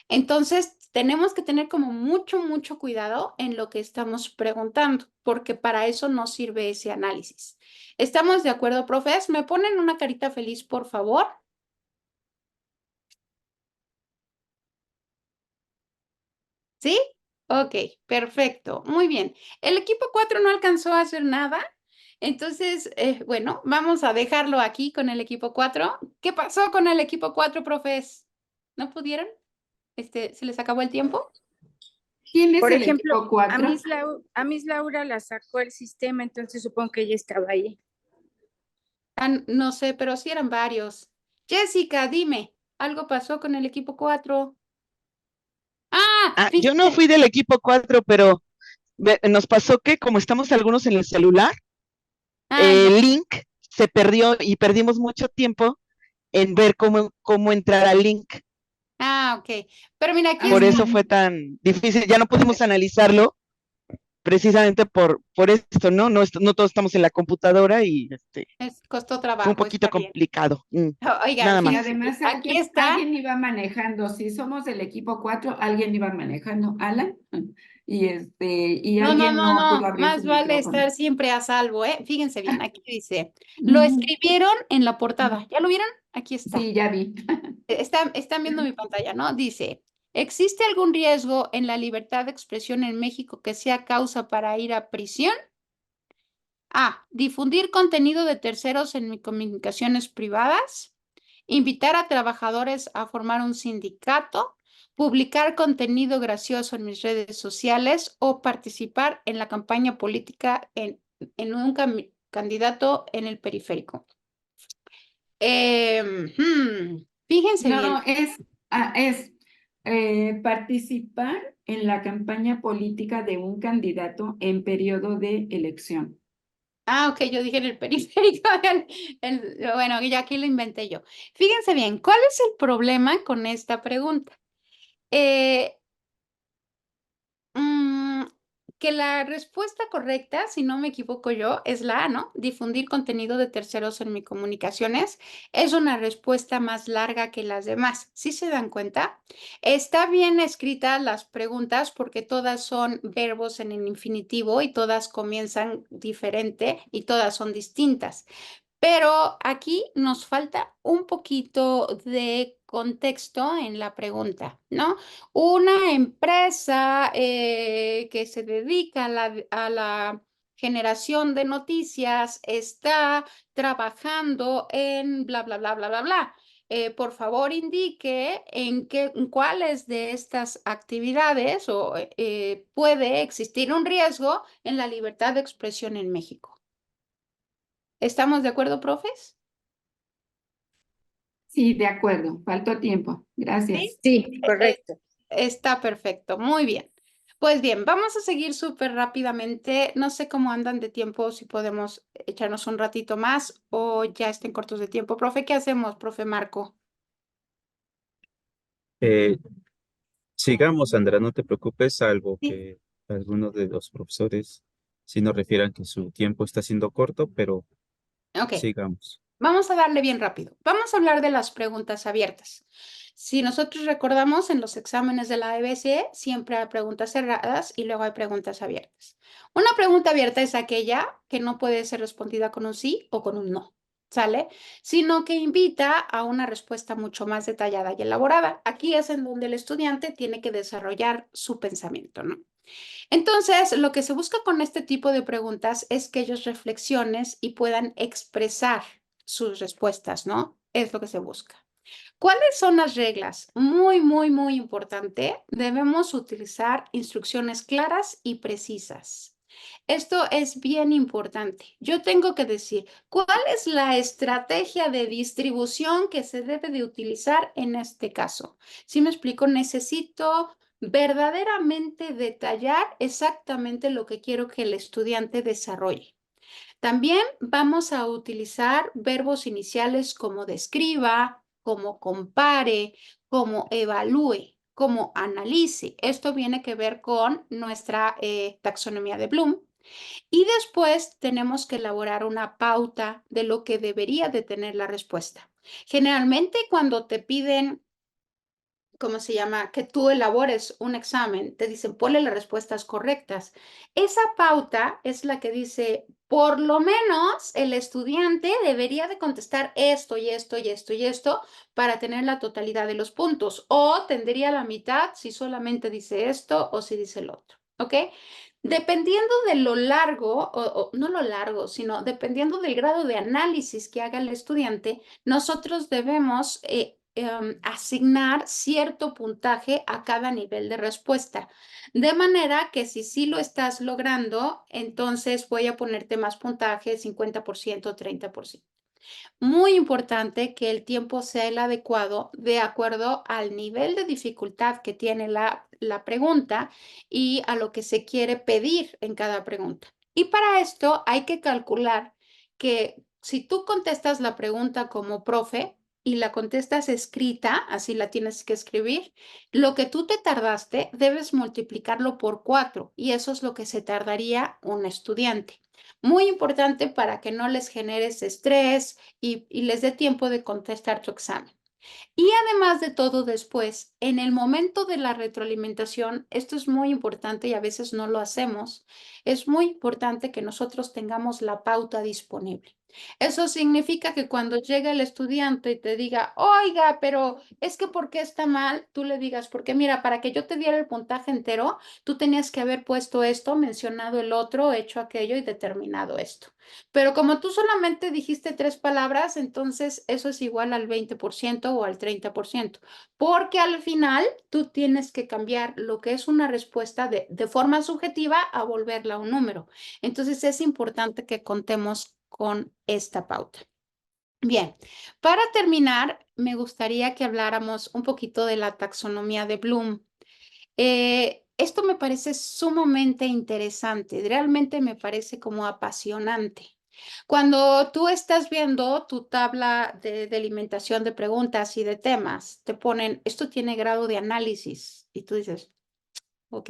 Entonces, tenemos que tener como mucho cuidado en lo que estamos preguntando, porque para eso no sirve ese análisis. ¿Estamos de acuerdo, profes? ¿Me ponen una carita feliz, por favor? ¿Sí? Ok, perfecto. Muy bien. El equipo 4 no alcanzó a hacer nada. Entonces, bueno, vamos a dejarlo aquí con el equipo 4. ¿Qué pasó con el equipo 4, profes? ¿No pudieron? ¿Se les acabó el tiempo? ¿Quién es Por el ejemplo, equipo 4? a Miss Laura la sacó el sistema, entonces supongo que ella estaba ahí. No sé, pero sí eran varios. Jessica, dime, ¿algo pasó con el equipo 4? Yo no Fíjate. fui del equipo 4, pero nos pasó que como estamos algunos en el celular, Ya. el link se perdió y perdimos mucho tiempo en ver cómo entrar al link. Ok. Pero mira, aquí Por está. eso fue tan difícil. Ya no pudimos analizarlo precisamente por esto, ¿no? No todos estamos en la computadora y Costó fue un trabajo, poquito está bien. complicado. Oigan, Nada Y más. fíjense, además aquí está. alguien iba manejando. Si somos del equipo 4, alguien iba manejando, Alan, y No, alguien no pudo abrir su más vale micrófono. estar siempre a salvo, ¿eh? Fíjense bien, aquí dice, lo Ujú. escribieron en la portada. ¿Ya lo vieron? Aquí está. Sí, ya vi. Están viendo mi pantalla, ¿no? Dice, ¿existe algún riesgo en la libertad de expresión en México que sea causa para ir a prisión? A. Difundir contenido de terceros en comunicaciones privadas. Invitar a trabajadores a formar un sindicato. Publicar contenido gracioso en mis redes sociales o participar en la campaña política en un candidato en el periférico. Fíjense bien. No, es participar en la campaña política de un candidato en periodo de elección. Ok, yo dije en el periférico. Bueno, ya aquí lo inventé yo. Fíjense bien, ¿cuál es el problema con esta pregunta? Mm, que la respuesta correcta, si no me equivoco yo, es la A, ¿no? Difundir contenido de terceros en mis comunicaciones es una respuesta más larga que las demás. ¿Sí se dan cuenta? Está bien escritas las preguntas porque todas son verbos en el infinitivo y todas comienzan diferente y todas son distintas. Pero aquí nos falta un poquito de contexto en la pregunta, ¿no? Una empresa que se dedica a la generación de noticias está trabajando en bla, bla, bla, bla, bla, bla. Por favor, indique en cuáles de estas actividades puede existir un riesgo en la libertad de expresión en México. ¿Estamos de acuerdo, profes? Sí, de acuerdo. Faltó tiempo. Gracias. Sí, correcto. Está perfecto, muy bien. Pues bien, vamos a seguir súper rápidamente. No sé cómo andan de tiempo, si podemos echarnos un ratito más o ya estén cortos de tiempo. Profe, ¿qué hacemos, profe Marco? Eh, Sigamos, Sandra, no te preocupes, salvo Sí. que algunos de los profesores sí nos refieran que su tiempo está siendo corto, pero Ok, sigamos. vamos a darle bien rápido. Vamos a hablar de las preguntas abiertas. Si nosotros recordamos en los exámenes de la EBC, siempre hay preguntas cerradas y luego hay preguntas abiertas. Una pregunta abierta es aquella que no puede ser respondida con un sí o con un no, ¿sale? Sino que invita a una respuesta mucho más detallada y elaborada. Aquí es en donde el estudiante tiene que desarrollar su pensamiento, ¿no? Entonces, lo que se busca con este tipo de preguntas es que ellos reflexionen y puedan expresar sus respuestas, ¿no? Es lo que se busca. ¿Cuáles son las reglas? Muy, muy, muy importante. Debemos utilizar instrucciones claras y precisas. Esto es bien importante. Yo tengo que decir, ¿cuál es la estrategia de distribución que se debe de utilizar en este caso? Si me explico, necesito verdaderamente detallar exactamente lo que quiero que el estudiante desarrolle. También vamos a utilizar verbos iniciales como describa, como compare, como evalúe, como analice. Esto viene que ver con nuestra taxonomía de Bloom. Y después tenemos que elaborar una pauta de lo que debería de tener la respuesta. Generalmente cuando te piden, ¿cómo se llama? Que tú elabores un examen, te dicen, ponle las respuestas correctas. Esa pauta es la que dice, por lo menos el estudiante debería de contestar esto y esto y esto y esto para tener la totalidad de los puntos, o tendría la mitad si solamente dice esto o si dice el otro, ¿ok? Dependiendo de lo largo, o no lo largo, sino dependiendo del grado de análisis que haga el estudiante, nosotros debemos asignar cierto puntaje a cada nivel de respuesta. De manera que si sí lo estás logrando, entonces voy a ponerte más puntaje, 50%, 30%. Muy importante que el tiempo sea el adecuado de acuerdo al nivel de dificultad que tiene la pregunta y a lo que se quiere pedir en cada pregunta. Y para esto hay que calcular que si tú contestas la pregunta como profe y la contestas escrita, así la tienes que escribir, lo que tú te tardaste debes multiplicarlo por 4 y eso es lo que se tardaría un estudiante. Muy importante para que no les generes estrés y les dé tiempo de contestar tu examen. Y además de todo, después, en el momento de la retroalimentación, esto es muy importante y a veces no lo hacemos, es muy importante que nosotros tengamos la pauta disponible. Eso significa que cuando llega el estudiante y te diga, oiga, pero es que ¿por qué está mal? Tú le digas, porque mira, para que yo te diera el puntaje entero, tú tenías que haber puesto esto, mencionado el otro, hecho aquello y determinado esto. Pero como tú solamente dijiste 3 palabras, entonces eso es igual al 20% o al 30%, porque al final tú tienes que cambiar lo que es una respuesta de forma subjetiva a volverla a un número. Entonces es importante que contemos con esta pauta. Bien, para terminar, me gustaría que habláramos un poquito de la taxonomía de Bloom. Esto me parece sumamente interesante, realmente me parece como apasionante. Cuando tú estás viendo tu tabla de delimitación de preguntas y de temas, te ponen, esto tiene grado de análisis y tú dices, ok.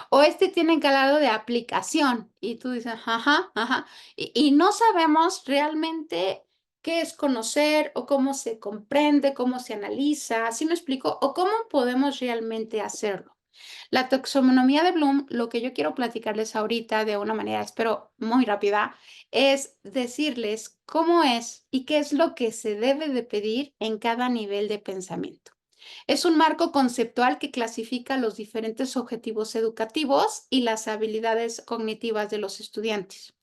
O este tiene grado de aplicación y tú dices, ajá, ajá. Y no sabemos realmente qué es conocer o cómo se comprende, cómo se analiza, ¿sí me explico? O cómo podemos realmente hacerlo. La taxonomía de Bloom, lo que yo quiero platicarles ahorita de una manera, espero, muy rápida, es decirles cómo es y qué es lo que se debe de pedir en cada nivel de pensamiento. Es un marco conceptual que clasifica los diferentes objetivos educativos y las habilidades cognitivas de los estudiantes.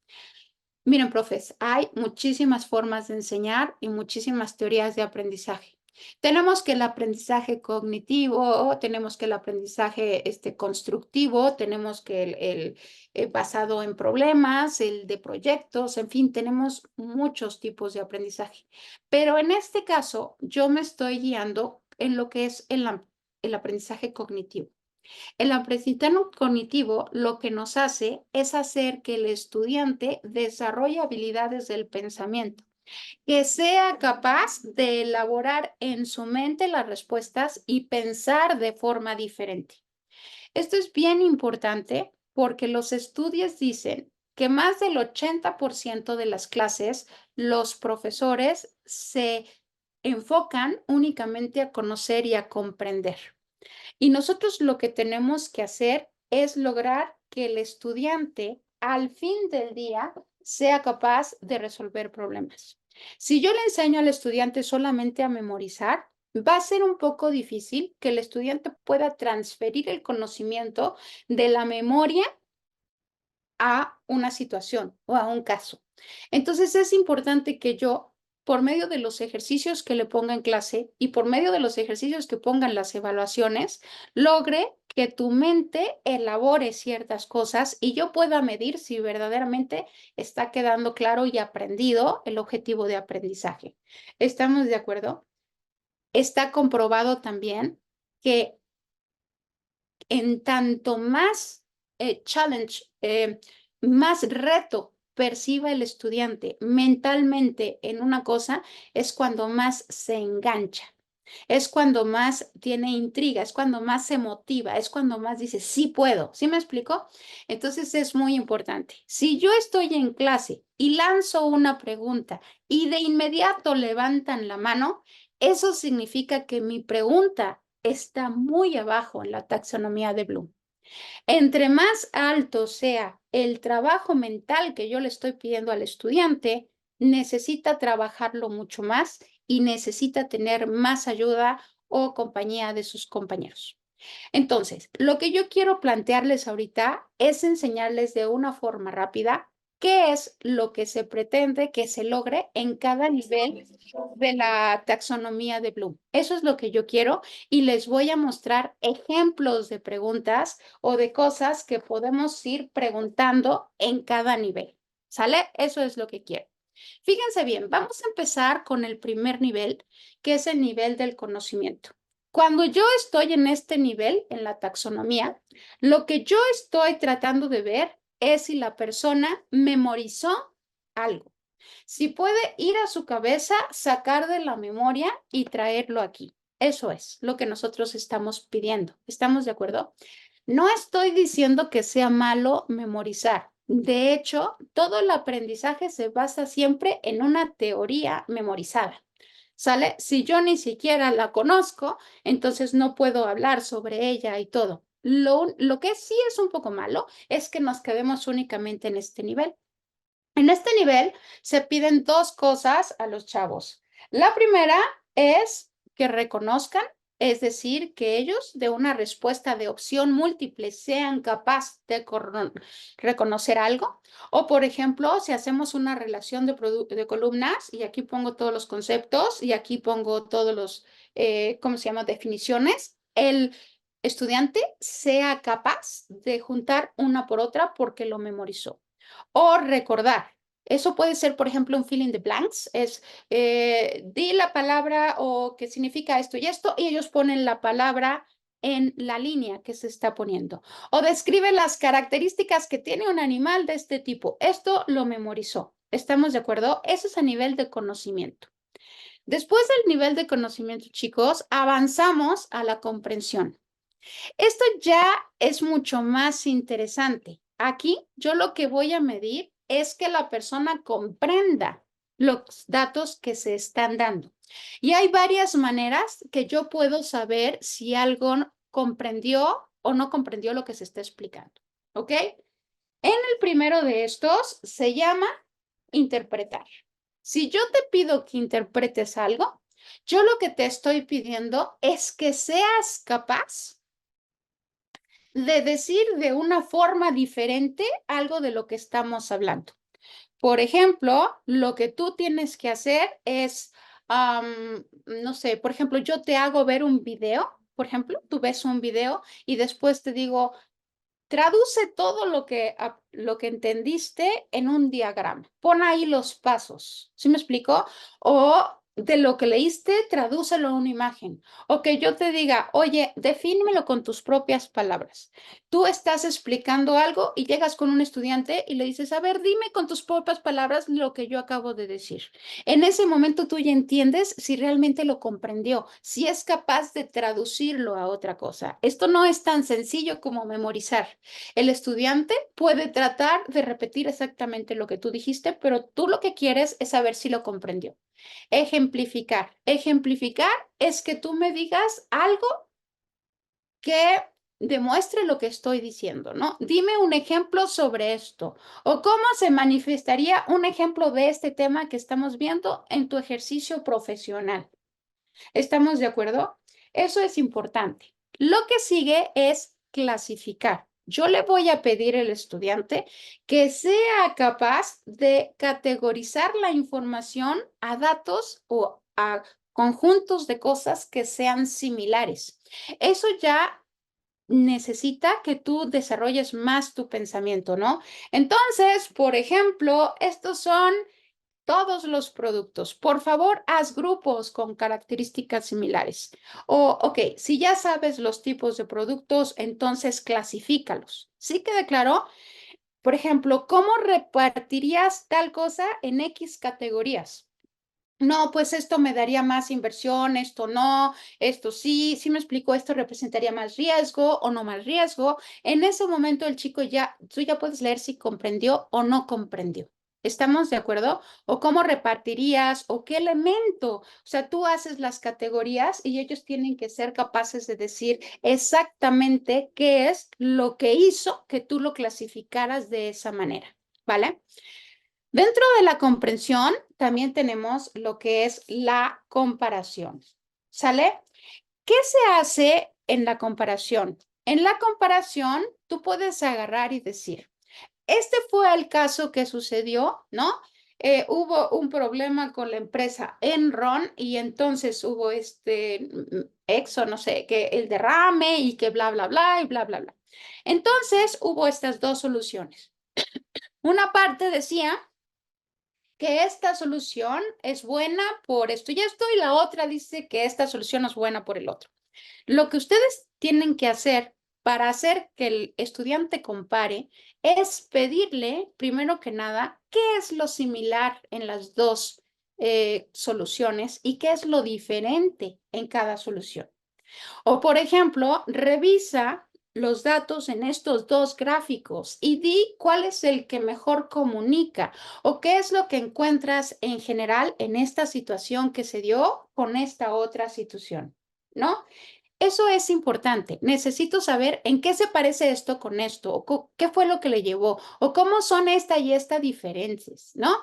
Miren, profes, hay muchísimas formas de enseñar y muchísimas teorías de aprendizaje. Tenemos que el aprendizaje cognitivo, tenemos que el aprendizaje constructivo, tenemos que el basado en problemas, el de proyectos, en fin, tenemos muchos tipos de aprendizaje. Pero en este caso, yo me estoy guiando en lo que es el aprendizaje cognitivo. El aprendizaje cognitivo lo que nos hace es hacer que el estudiante desarrolle habilidades del pensamiento, que sea capaz de elaborar en su mente las respuestas y pensar de forma diferente. Esto es bien importante porque los estudios dicen que más del 80% de las clases, los profesores se enfocan únicamente a conocer y a comprender. Y nosotros lo que tenemos que hacer es lograr que el estudiante al fin del día sea capaz de resolver problemas. Si yo le enseño al estudiante solamente a memorizar, va a ser un poco difícil que el estudiante pueda transferir el conocimiento de la memoria a una situación o a un caso. Entonces es importante que yo por medio de los ejercicios que le ponga en clase y por medio de los ejercicios que pongan las evaluaciones, logre que tu mente elabore ciertas cosas y yo pueda medir si verdaderamente está quedando claro y aprendido el objetivo de aprendizaje. ¿Estamos de acuerdo? Está comprobado también que en tanto más challenge, más reto perciba el estudiante mentalmente en una cosa, es cuando más se engancha, es cuando más tiene intriga, es cuando más se motiva, es cuando más dice, sí puedo. ¿Sí me explico? Entonces es muy importante. Si yo estoy en clase y lanzo una pregunta y de inmediato levantan la mano, eso significa que mi pregunta está muy abajo en la taxonomía de Bloom. Entre más alto sea el trabajo mental que yo le estoy pidiendo al estudiante, necesita trabajarlo mucho más y necesita tener más ayuda o compañía de sus compañeros. Entonces, lo que yo quiero plantearles ahorita es enseñarles de una forma rápida qué es lo que se pretende que se logre en cada nivel de la taxonomía de Bloom. Eso es lo que yo quiero y les voy a mostrar ejemplos de preguntas o de cosas que podemos ir preguntando en cada nivel. ¿Sale? Eso es lo que quiero. Fíjense bien, vamos a empezar con el primer nivel, que es el nivel del conocimiento. Cuando yo estoy en este nivel, en la taxonomía, lo que yo estoy tratando de ver es si la persona memorizó algo. Si puede ir a su cabeza, sacar de la memoria y traerlo aquí. Eso es lo que nosotros estamos pidiendo. ¿Estamos de acuerdo? No estoy diciendo que sea malo memorizar. De hecho, todo el aprendizaje se basa siempre en una teoría memorizada. ¿Sale? Si yo ni siquiera la conozco, entonces no puedo hablar sobre ella y todo. Lo que sí es un poco malo es que nos quedemos únicamente en este nivel. En este nivel se piden dos cosas a los chavos. La primera es que reconozcan, es decir, que ellos de una respuesta de opción múltiple sean capaces de reconocer algo. O, por ejemplo, si hacemos una relación de columnas, y aquí pongo todos los conceptos y aquí pongo todos los, ¿cómo se llama? Definiciones, el estudiante sea capaz de juntar una por otra porque lo memorizó. O recordar. Eso puede ser, por ejemplo, un fill in the blanks. Es di la palabra o qué significa esto y ellos ponen la palabra en la línea que se está poniendo. O describe las características que tiene un animal de este tipo. Esto lo memorizó. ¿Estamos de acuerdo? Eso es a nivel de conocimiento. Después del nivel de conocimiento, chicos, avanzamos a la comprensión. Esto ya es mucho más interesante. Aquí yo lo que voy a medir es que la persona comprenda los datos que se están dando. Y hay varias maneras que yo puedo saber si algo comprendió o no comprendió lo que se está explicando. ¿Ok? En el primero de estos se llama interpretar. Si yo te pido que interpretes algo, yo lo que te estoy pidiendo es que seas capaz de decir de una forma diferente algo de lo que estamos hablando. Por ejemplo, lo que tú tienes que hacer es, no sé, por ejemplo, yo te hago ver un video, por ejemplo, tú ves un video y después te digo, traduce todo lo que entendiste en un diagrama. Pon ahí los pasos. ¿Sí me explico? O de lo que leíste, tradúcelo a una imagen. O que yo te diga, oye, defínemelo con tus propias palabras. Tú estás explicando algo y llegas con un estudiante y le dices, a ver, dime con tus propias palabras lo que yo acabo de decir. En ese momento tú ya entiendes si realmente lo comprendió, si es capaz de traducirlo a otra cosa. Esto no es tan sencillo como memorizar. El estudiante puede tratar de repetir exactamente lo que tú dijiste, pero tú lo que quieres es saber si lo comprendió. Ejemplificar. Ejemplificar es que tú me digas algo que demuestre lo que estoy diciendo, ¿no? Dime un ejemplo sobre esto o cómo se manifestaría un ejemplo de este tema que estamos viendo en tu ejercicio profesional. ¿Estamos de acuerdo? Eso es importante. Lo que sigue es clasificar. Yo le voy a pedir al estudiante que sea capaz de categorizar la información a datos o a conjuntos de cosas que sean similares. Eso ya necesita que tú desarrolles más tu pensamiento, ¿no? Entonces, por ejemplo, estos son todos los productos. Por favor, haz grupos con características similares. O, ok, si ya sabes los tipos de productos, entonces clasifícalos. ¿Sí queda claro? Por ejemplo, ¿cómo repartirías tal cosa en X categorías? No, pues esto me daría más inversión, esto no, esto sí, sí me explico, esto representaría más riesgo o no más riesgo. En ese momento el chico ya, tú ya puedes leer si comprendió o no comprendió. ¿Estamos de acuerdo? O cómo repartirías o qué elemento. O sea, tú haces las categorías y ellos tienen que ser capaces de decir exactamente qué es lo que hizo que tú lo clasificaras de esa manera. ¿Vale? Dentro de la comprensión también tenemos lo que es la comparación. ¿Sale? ¿Qué se hace en la comparación? En la comparación, tú puedes agarrar y decir, este fue el caso que sucedió, ¿no? Hubo un problema con la empresa Enron y entonces hubo Exxon, no sé, que el derrame y que bla, bla, bla y bla, bla, bla. Entonces hubo estas dos soluciones. Una parte decía que esta solución es buena por esto y esto, y la otra dice que esta solución es buena por el otro. Lo que ustedes tienen que hacer para hacer que el estudiante compare es pedirle, primero que nada, qué es lo similar en las dos soluciones y qué es lo diferente en cada solución. O, por ejemplo, revisa los datos en estos dos gráficos y di cuál es el que mejor comunica o qué es lo que encuentras en general en esta situación que se dio con esta otra situación, ¿no? Eso es importante. Necesito saber en qué se parece esto con esto, o qué fue lo que le llevó, o cómo son esta y esta diferencias, ¿no?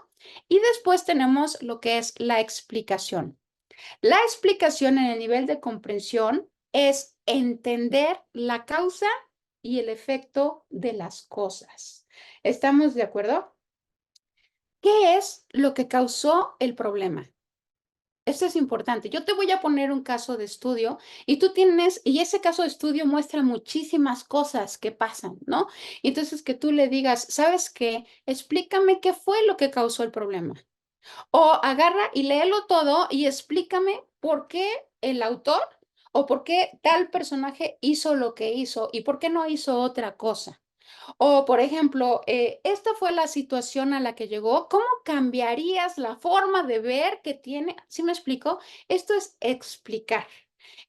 Y después tenemos lo que es la explicación. La explicación en el nivel de comprensión es entender la causa y el efecto de las cosas. ¿Estamos de acuerdo? ¿Qué es lo que causó el problema? Esto es importante. Yo te voy a poner un caso de estudio y tú tienes, y ese caso de estudio muestra muchísimas cosas que pasan, ¿no? Y entonces que tú le digas, ¿sabes qué? Explícame qué fue lo que causó el problema. O agarra y léelo todo y explícame por qué el autor o por qué tal personaje hizo lo que hizo y por qué no hizo otra cosa. O, por ejemplo, esta fue la situación a la que llegó. ¿Cómo cambiarías la forma de ver que tiene? ¿Sí me explico? Esto es explicar.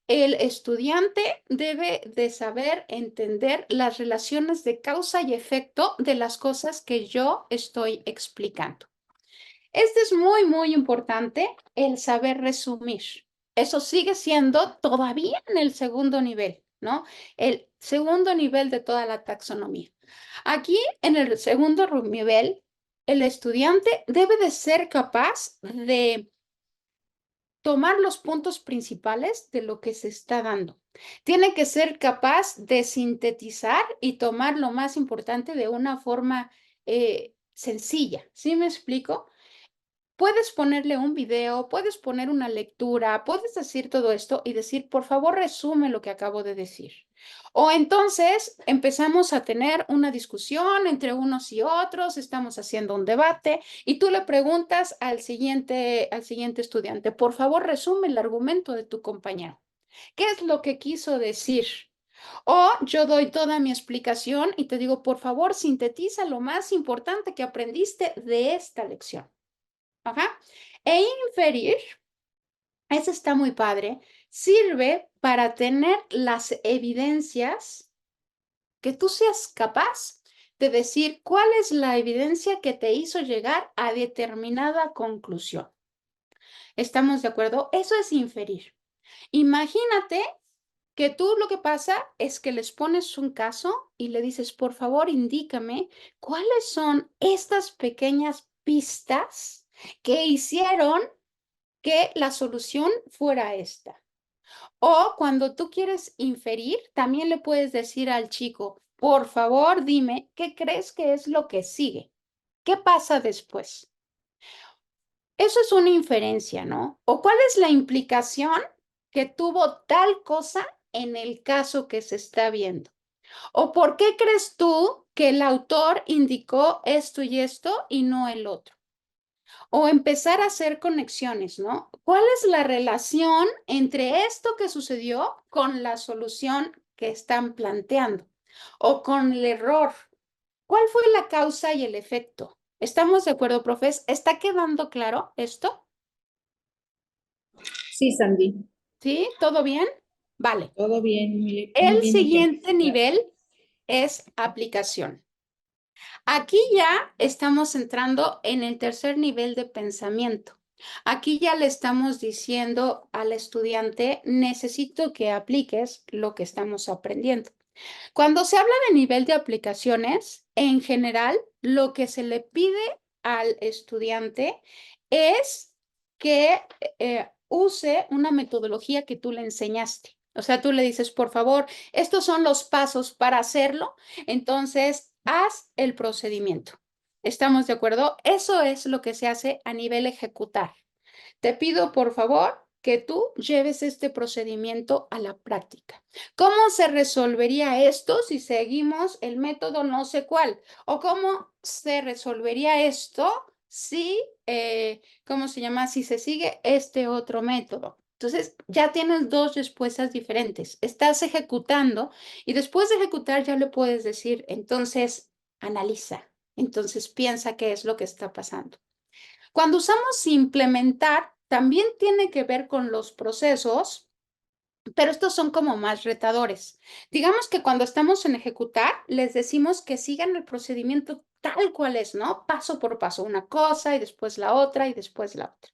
El estudiante debe de saber entender las relaciones de causa y efecto de las cosas que yo estoy explicando. Este es muy, muy importante, el saber resumir. Eso sigue siendo todavía en el segundo nivel, ¿no? El segundo nivel de toda la taxonomía. Aquí, en el segundo nivel, el estudiante debe de ser capaz de tomar los puntos principales de lo que se está dando. Tiene que ser capaz de sintetizar y tomar lo más importante de una forma sencilla. ¿Sí me explico? Puedes ponerle un video, puedes poner una lectura, puedes decir todo esto y decir, por favor, resume lo que acabo de decir. O entonces empezamos a tener una discusión entre unos y otros, estamos haciendo un debate y tú le preguntas al siguiente estudiante, por favor, resume el argumento de tu compañero. ¿Qué es lo que quiso decir? O yo doy toda mi explicación y te digo, por favor, sintetiza lo más importante que aprendiste de esta lección. Ajá. E inferir, eso está muy padre, sirve para tener las evidencias que tú seas capaz de decir cuál es la evidencia que te hizo llegar a determinada conclusión. ¿Estamos de acuerdo? Eso es inferir. Imagínate que tú lo que pasa es que les pones un caso y le dices, por favor, indícame cuáles son estas pequeñas pistas que hicieron que la solución fuera esta. O cuando tú quieres inferir, también le puedes decir al chico, por favor, dime, ¿qué crees que es lo que sigue? ¿Qué pasa después? Eso es una inferencia, ¿no? ¿O cuál es la implicación que tuvo tal cosa en el caso que se está viendo? ¿O por qué crees tú que el autor indicó esto y no el otro? O empezar a hacer conexiones, ¿no? ¿Cuál es la relación entre esto que sucedió con la solución que están planteando? O con el error. ¿Cuál fue la causa y el efecto? ¿Estamos de acuerdo, profes? ¿Está quedando claro esto? Sí, Sandy, ¿Sí? ¿Todo bien? Vale. todo bien, muy El bien ejemplar. siguiente nivel es aplicación. Aquí ya estamos entrando en el tercer nivel de pensamiento. Aquí ya le estamos diciendo al estudiante, necesito que apliques lo que estamos aprendiendo. Cuando se habla de nivel de aplicaciones, en general, lo que se le pide al estudiante es que use una metodología que tú le enseñaste. O sea, tú le dices, por favor, estos son los pasos para hacerlo, entonces haz el procedimiento. ¿Estamos de acuerdo? Eso es lo que se hace a nivel ejecutar. Te pido, por favor, que tú lleves este procedimiento a la práctica. ¿Cómo se resolvería esto si seguimos el método no sé cuál? ¿O cómo se resolvería esto si, ¿cómo se llama? Si se sigue este otro método. Entonces, ya tienes dos respuestas diferentes. Estás ejecutando y después de ejecutar ya le puedes decir, entonces, analiza. Entonces, piensa qué es lo que está pasando. Cuando usamos implementar, también tiene que ver con los procesos, pero estos son como más retadores. Digamos que cuando estamos en ejecutar, les decimos que sigan el procedimiento tal cual es, ¿no? Paso por paso, una cosa y después la otra y después la otra.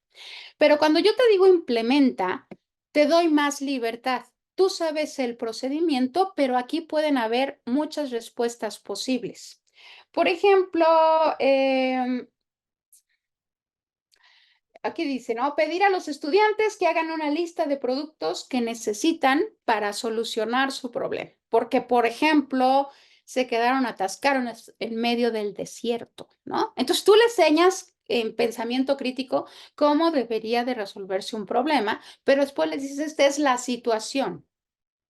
Pero cuando yo te digo implementa, te doy más libertad. Tú sabes el procedimiento, pero aquí pueden haber muchas respuestas posibles. Por ejemplo, aquí dice, ¿no? Pedir a los estudiantes que hagan una lista de productos que necesitan para solucionar su problema. Porque, por ejemplo, se quedaron atascados en medio del desierto, ¿no? Entonces tú le enseñas en pensamiento crítico cómo debería de resolverse un problema, pero después les dices, esta es la situación.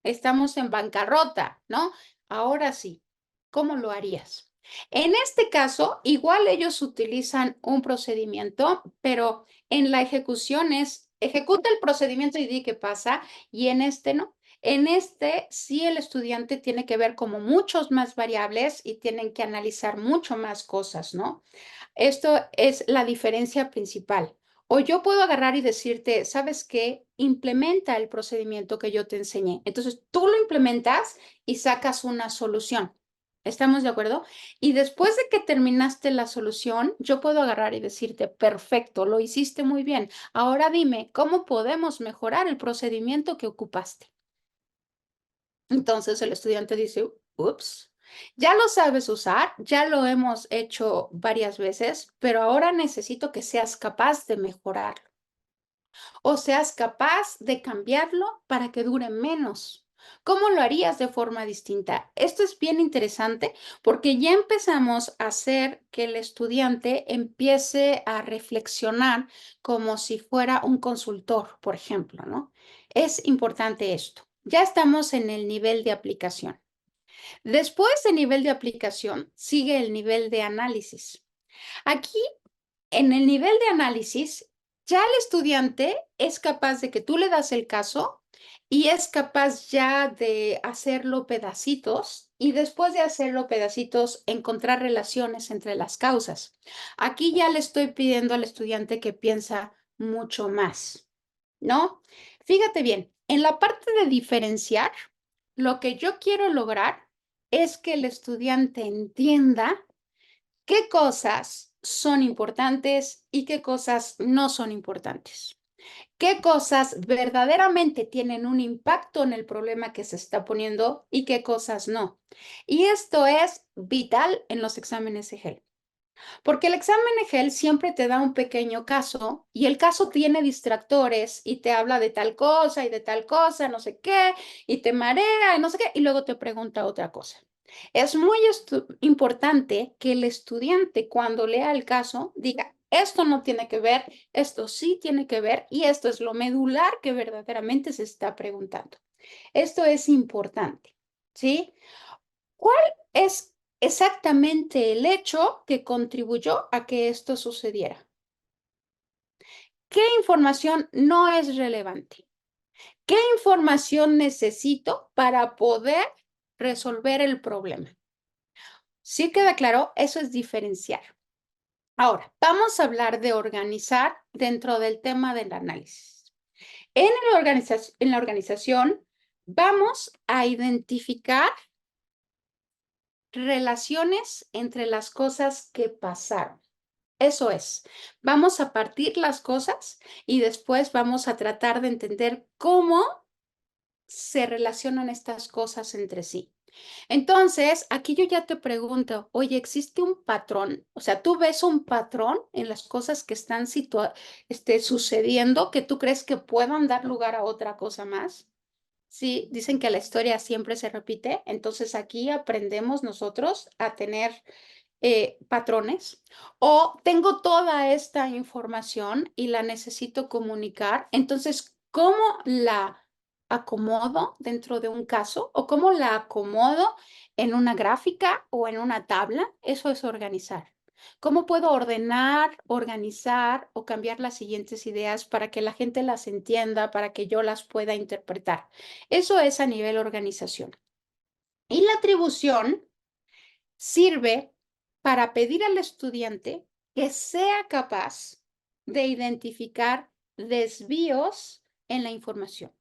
Estamos en bancarrota, ¿no? Ahora sí, ¿cómo lo harías? En este caso, igual ellos utilizan un procedimiento, pero en la ejecución es, ejecuta el procedimiento y di qué pasa, y en este no. En este sí el estudiante tiene que ver como muchos más variables y tienen que analizar mucho más cosas, ¿no? Esto es la diferencia principal. O yo puedo agarrar y decirte, ¿sabes qué? Implementa el procedimiento que yo te enseñé. Entonces, tú lo implementas y sacas una solución. ¿Estamos de acuerdo? Y después de que terminaste la solución, yo puedo agarrar y decirte, perfecto, lo hiciste muy bien. Ahora dime, ¿cómo podemos mejorar el procedimiento que ocupaste? Entonces el estudiante dice, ups, ya lo sabes usar, ya lo hemos hecho varias veces, pero ahora necesito que seas capaz de mejorarlo o seas capaz de cambiarlo para que dure menos. ¿Cómo lo harías de forma distinta? Esto es bien interesante porque ya empezamos a hacer que el estudiante empiece a reflexionar como si fuera un consultor, por ejemplo, ¿no? Es importante esto. Ya estamos en el nivel de aplicación. Después del nivel de aplicación sigue el nivel de análisis. Aquí, en el nivel de análisis, ya el estudiante es capaz de que tú le das el caso y es capaz ya de hacerlo pedacitos y después de hacerlo pedacitos, encontrar relaciones entre las causas. Aquí ya le estoy pidiendo al estudiante que piensa mucho más, ¿no? Fíjate bien, en la parte de diferenciar, lo que yo quiero lograr es que el estudiante entienda qué cosas son importantes y qué cosas no son importantes. Qué cosas verdaderamente tienen un impacto en el problema que se está poniendo y qué cosas no. Y esto es vital en los exámenes EGEL. Porque el examen EGEL siempre te da un pequeño caso y el caso tiene distractores y te habla de tal cosa y de tal cosa, no sé qué, y te marea y no sé qué, y luego te pregunta otra cosa. Es muy importante que el estudiante cuando lea el caso diga, esto no tiene que ver, esto sí tiene que ver y esto es lo medular que verdaderamente se está preguntando. Esto es importante, ¿sí? ¿Cuál es exactamente el hecho que contribuyó a que esto sucediera? ¿Qué información no es relevante? ¿Qué información necesito para poder resolver el problema? ¿Sí queda claro? Eso es diferenciar. Ahora, vamos a hablar de organizar dentro del tema del análisis. En la organización vamos a identificar relaciones entre las cosas que pasaron. Eso es, vamos a partir las cosas y después vamos a tratar de entender cómo se relacionan estas cosas entre sí. Entonces, aquí yo ya te pregunto, oye, ¿existe un patrón? O sea, ¿tú ves un patrón en las cosas que están sucediendo que tú crees que puedan dar lugar a otra cosa más? Sí, dicen que la historia siempre se repite, entonces aquí aprendemos nosotros a tener patrones o tengo toda esta información y la necesito comunicar, entonces, ¿cómo la acomodo dentro de un caso o cómo la acomodo en una gráfica o en una tabla? Eso es organizar. ¿Cómo puedo ordenar, organizar o cambiar las siguientes ideas para que la gente las entienda, para que yo las pueda interpretar? Eso es a nivel organización. Y la atribución sirve para pedir al estudiante que sea capaz de identificar desvíos en la información,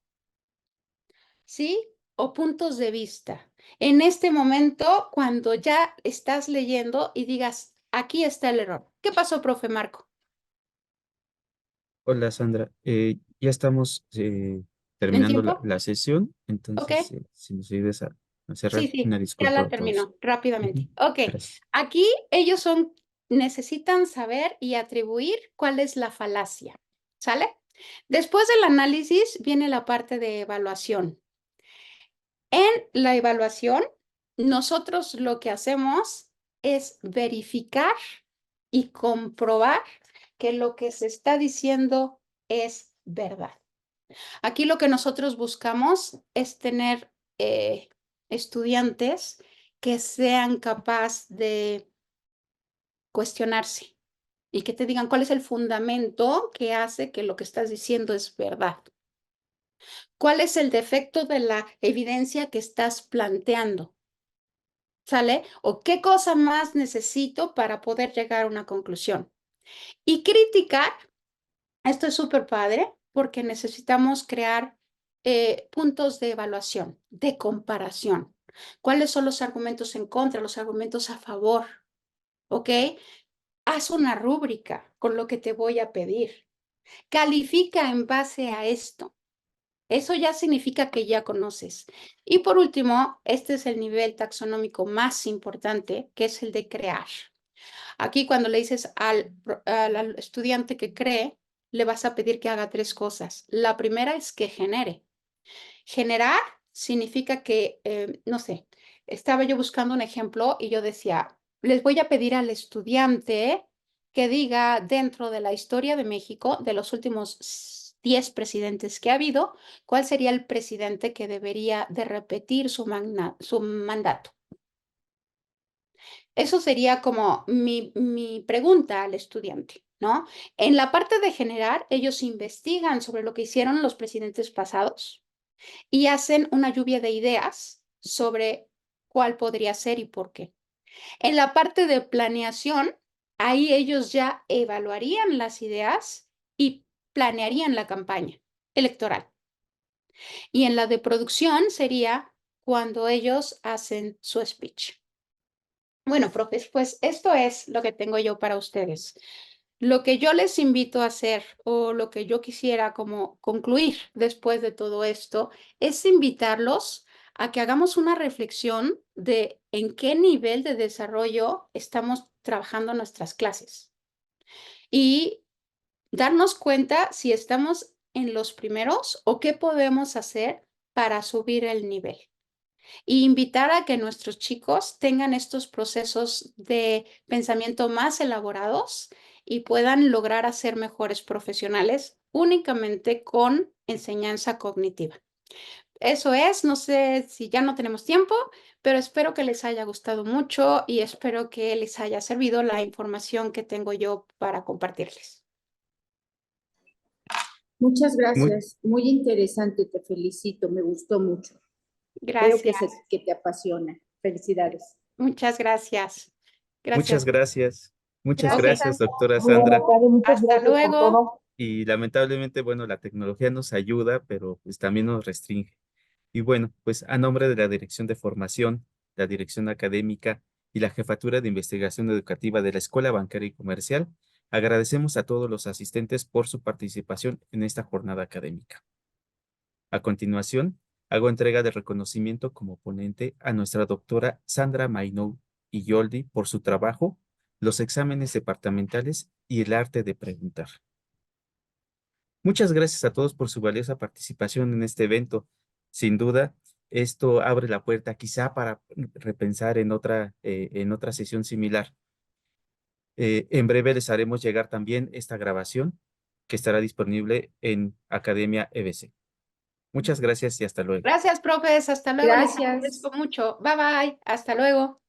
¿sí? O puntos de vista. En este momento, cuando ya estás leyendo y digas, aquí está el error. ¿Qué pasó, profe Marco? Hola Sandra, ya estamos ¿En terminando la, tiempo? la sesión, Ok. entonces si nos ayudas a cerrar, Sí, sí, una ya disculpa la a todos. terminó rápidamente. Ujú, Ok, gracias. aquí ellos necesitan saber y atribuir cuál es la falacia, ¿sale? Después del análisis viene la parte de evaluación. En la evaluación, nosotros lo que hacemos es verificar y comprobar que lo que se está diciendo es verdad. Aquí lo que nosotros buscamos es tener estudiantes que sean capaces de cuestionarse y que te digan cuál es el fundamento que hace que lo que estás diciendo es verdad. ¿Cuál es el defecto de la evidencia que estás planteando? ¿Sale? ¿O qué cosa más necesito para poder llegar a una conclusión? Y criticar. Esto es súper padre porque necesitamos crear puntos de evaluación, de comparación. ¿Cuáles son los argumentos en contra, los argumentos a favor? ¿Ok? Haz una rúbrica con lo que te voy a pedir. Califica en base a esto. Eso ya significa que ya conoces. Y por último, este es el nivel taxonómico más importante, que es el de crear. Aquí cuando le dices al estudiante que cree, le vas a pedir que haga tres cosas. La primera es que genere. Generar significa que, no sé, estaba yo buscando un ejemplo y yo decía, les voy a pedir al estudiante que diga dentro de la historia de México, de los últimos 10 presidentes que ha habido, cuál sería el presidente que debería de repetir su mandato. Eso sería como mi pregunta al estudiante, ¿no? En la parte de generar, ellos investigan sobre lo que hicieron los presidentes pasados y hacen una lluvia de ideas sobre cuál podría ser y por qué. En la parte de planeación, ahí ellos ya evaluarían las ideas y planearían la campaña electoral. Y en la de producción sería cuando ellos hacen su speech. Bueno, profes, pues esto es lo que tengo yo para ustedes. Lo que yo les invito a hacer o lo que yo quisiera como concluir después de todo esto es invitarlos a que hagamos una reflexión de en qué nivel de desarrollo estamos trabajando nuestras clases y darnos cuenta si estamos en los primeros o qué podemos hacer para subir el nivel. y invitar a que nuestros chicos tengan estos procesos de pensamiento más elaborados y puedan lograr ser mejores profesionales únicamente con enseñanza cognitiva. Eso es, no sé si ya no tenemos tiempo, pero espero que les haya gustado mucho y espero que les haya servido la información que tengo yo para compartirles. Muchas Muy, gracias, muy interesante, te felicito, me gustó mucho. Veo Gracias, que te apasiona. Felicidades. muchas gracias. muchas Gracias. gracias. Muchas Gracias. gracias, doctora Muy buena Sandra. tarde, muchas Hasta gracias por luego. todo. Y lamentablemente, bueno, la tecnología nos ayuda, pero pues también nos restringe. Y bueno, pues a nombre de la Dirección de Formación, la Dirección Académica y la Jefatura de Investigación Educativa de la Escuela Bancaria y Comercial, agradecemos a todos los asistentes por su participación en esta jornada académica. A continuación, hago entrega de reconocimiento como ponente a nuestra doctora Sandra Mainou y Yoldi por su trabajo, los exámenes departamentales y el arte de preguntar. Muchas gracias a todos por su valiosa participación en este evento. Sin duda, esto abre la puerta quizá para repensar en otra sesión similar. En breve les haremos llegar también esta grabación que estará disponible en Academia EBC. Muchas gracias y hasta luego. Gracias, profes. Hasta luego. Les Gracias. agradezco mucho. Bye bye. Hasta luego.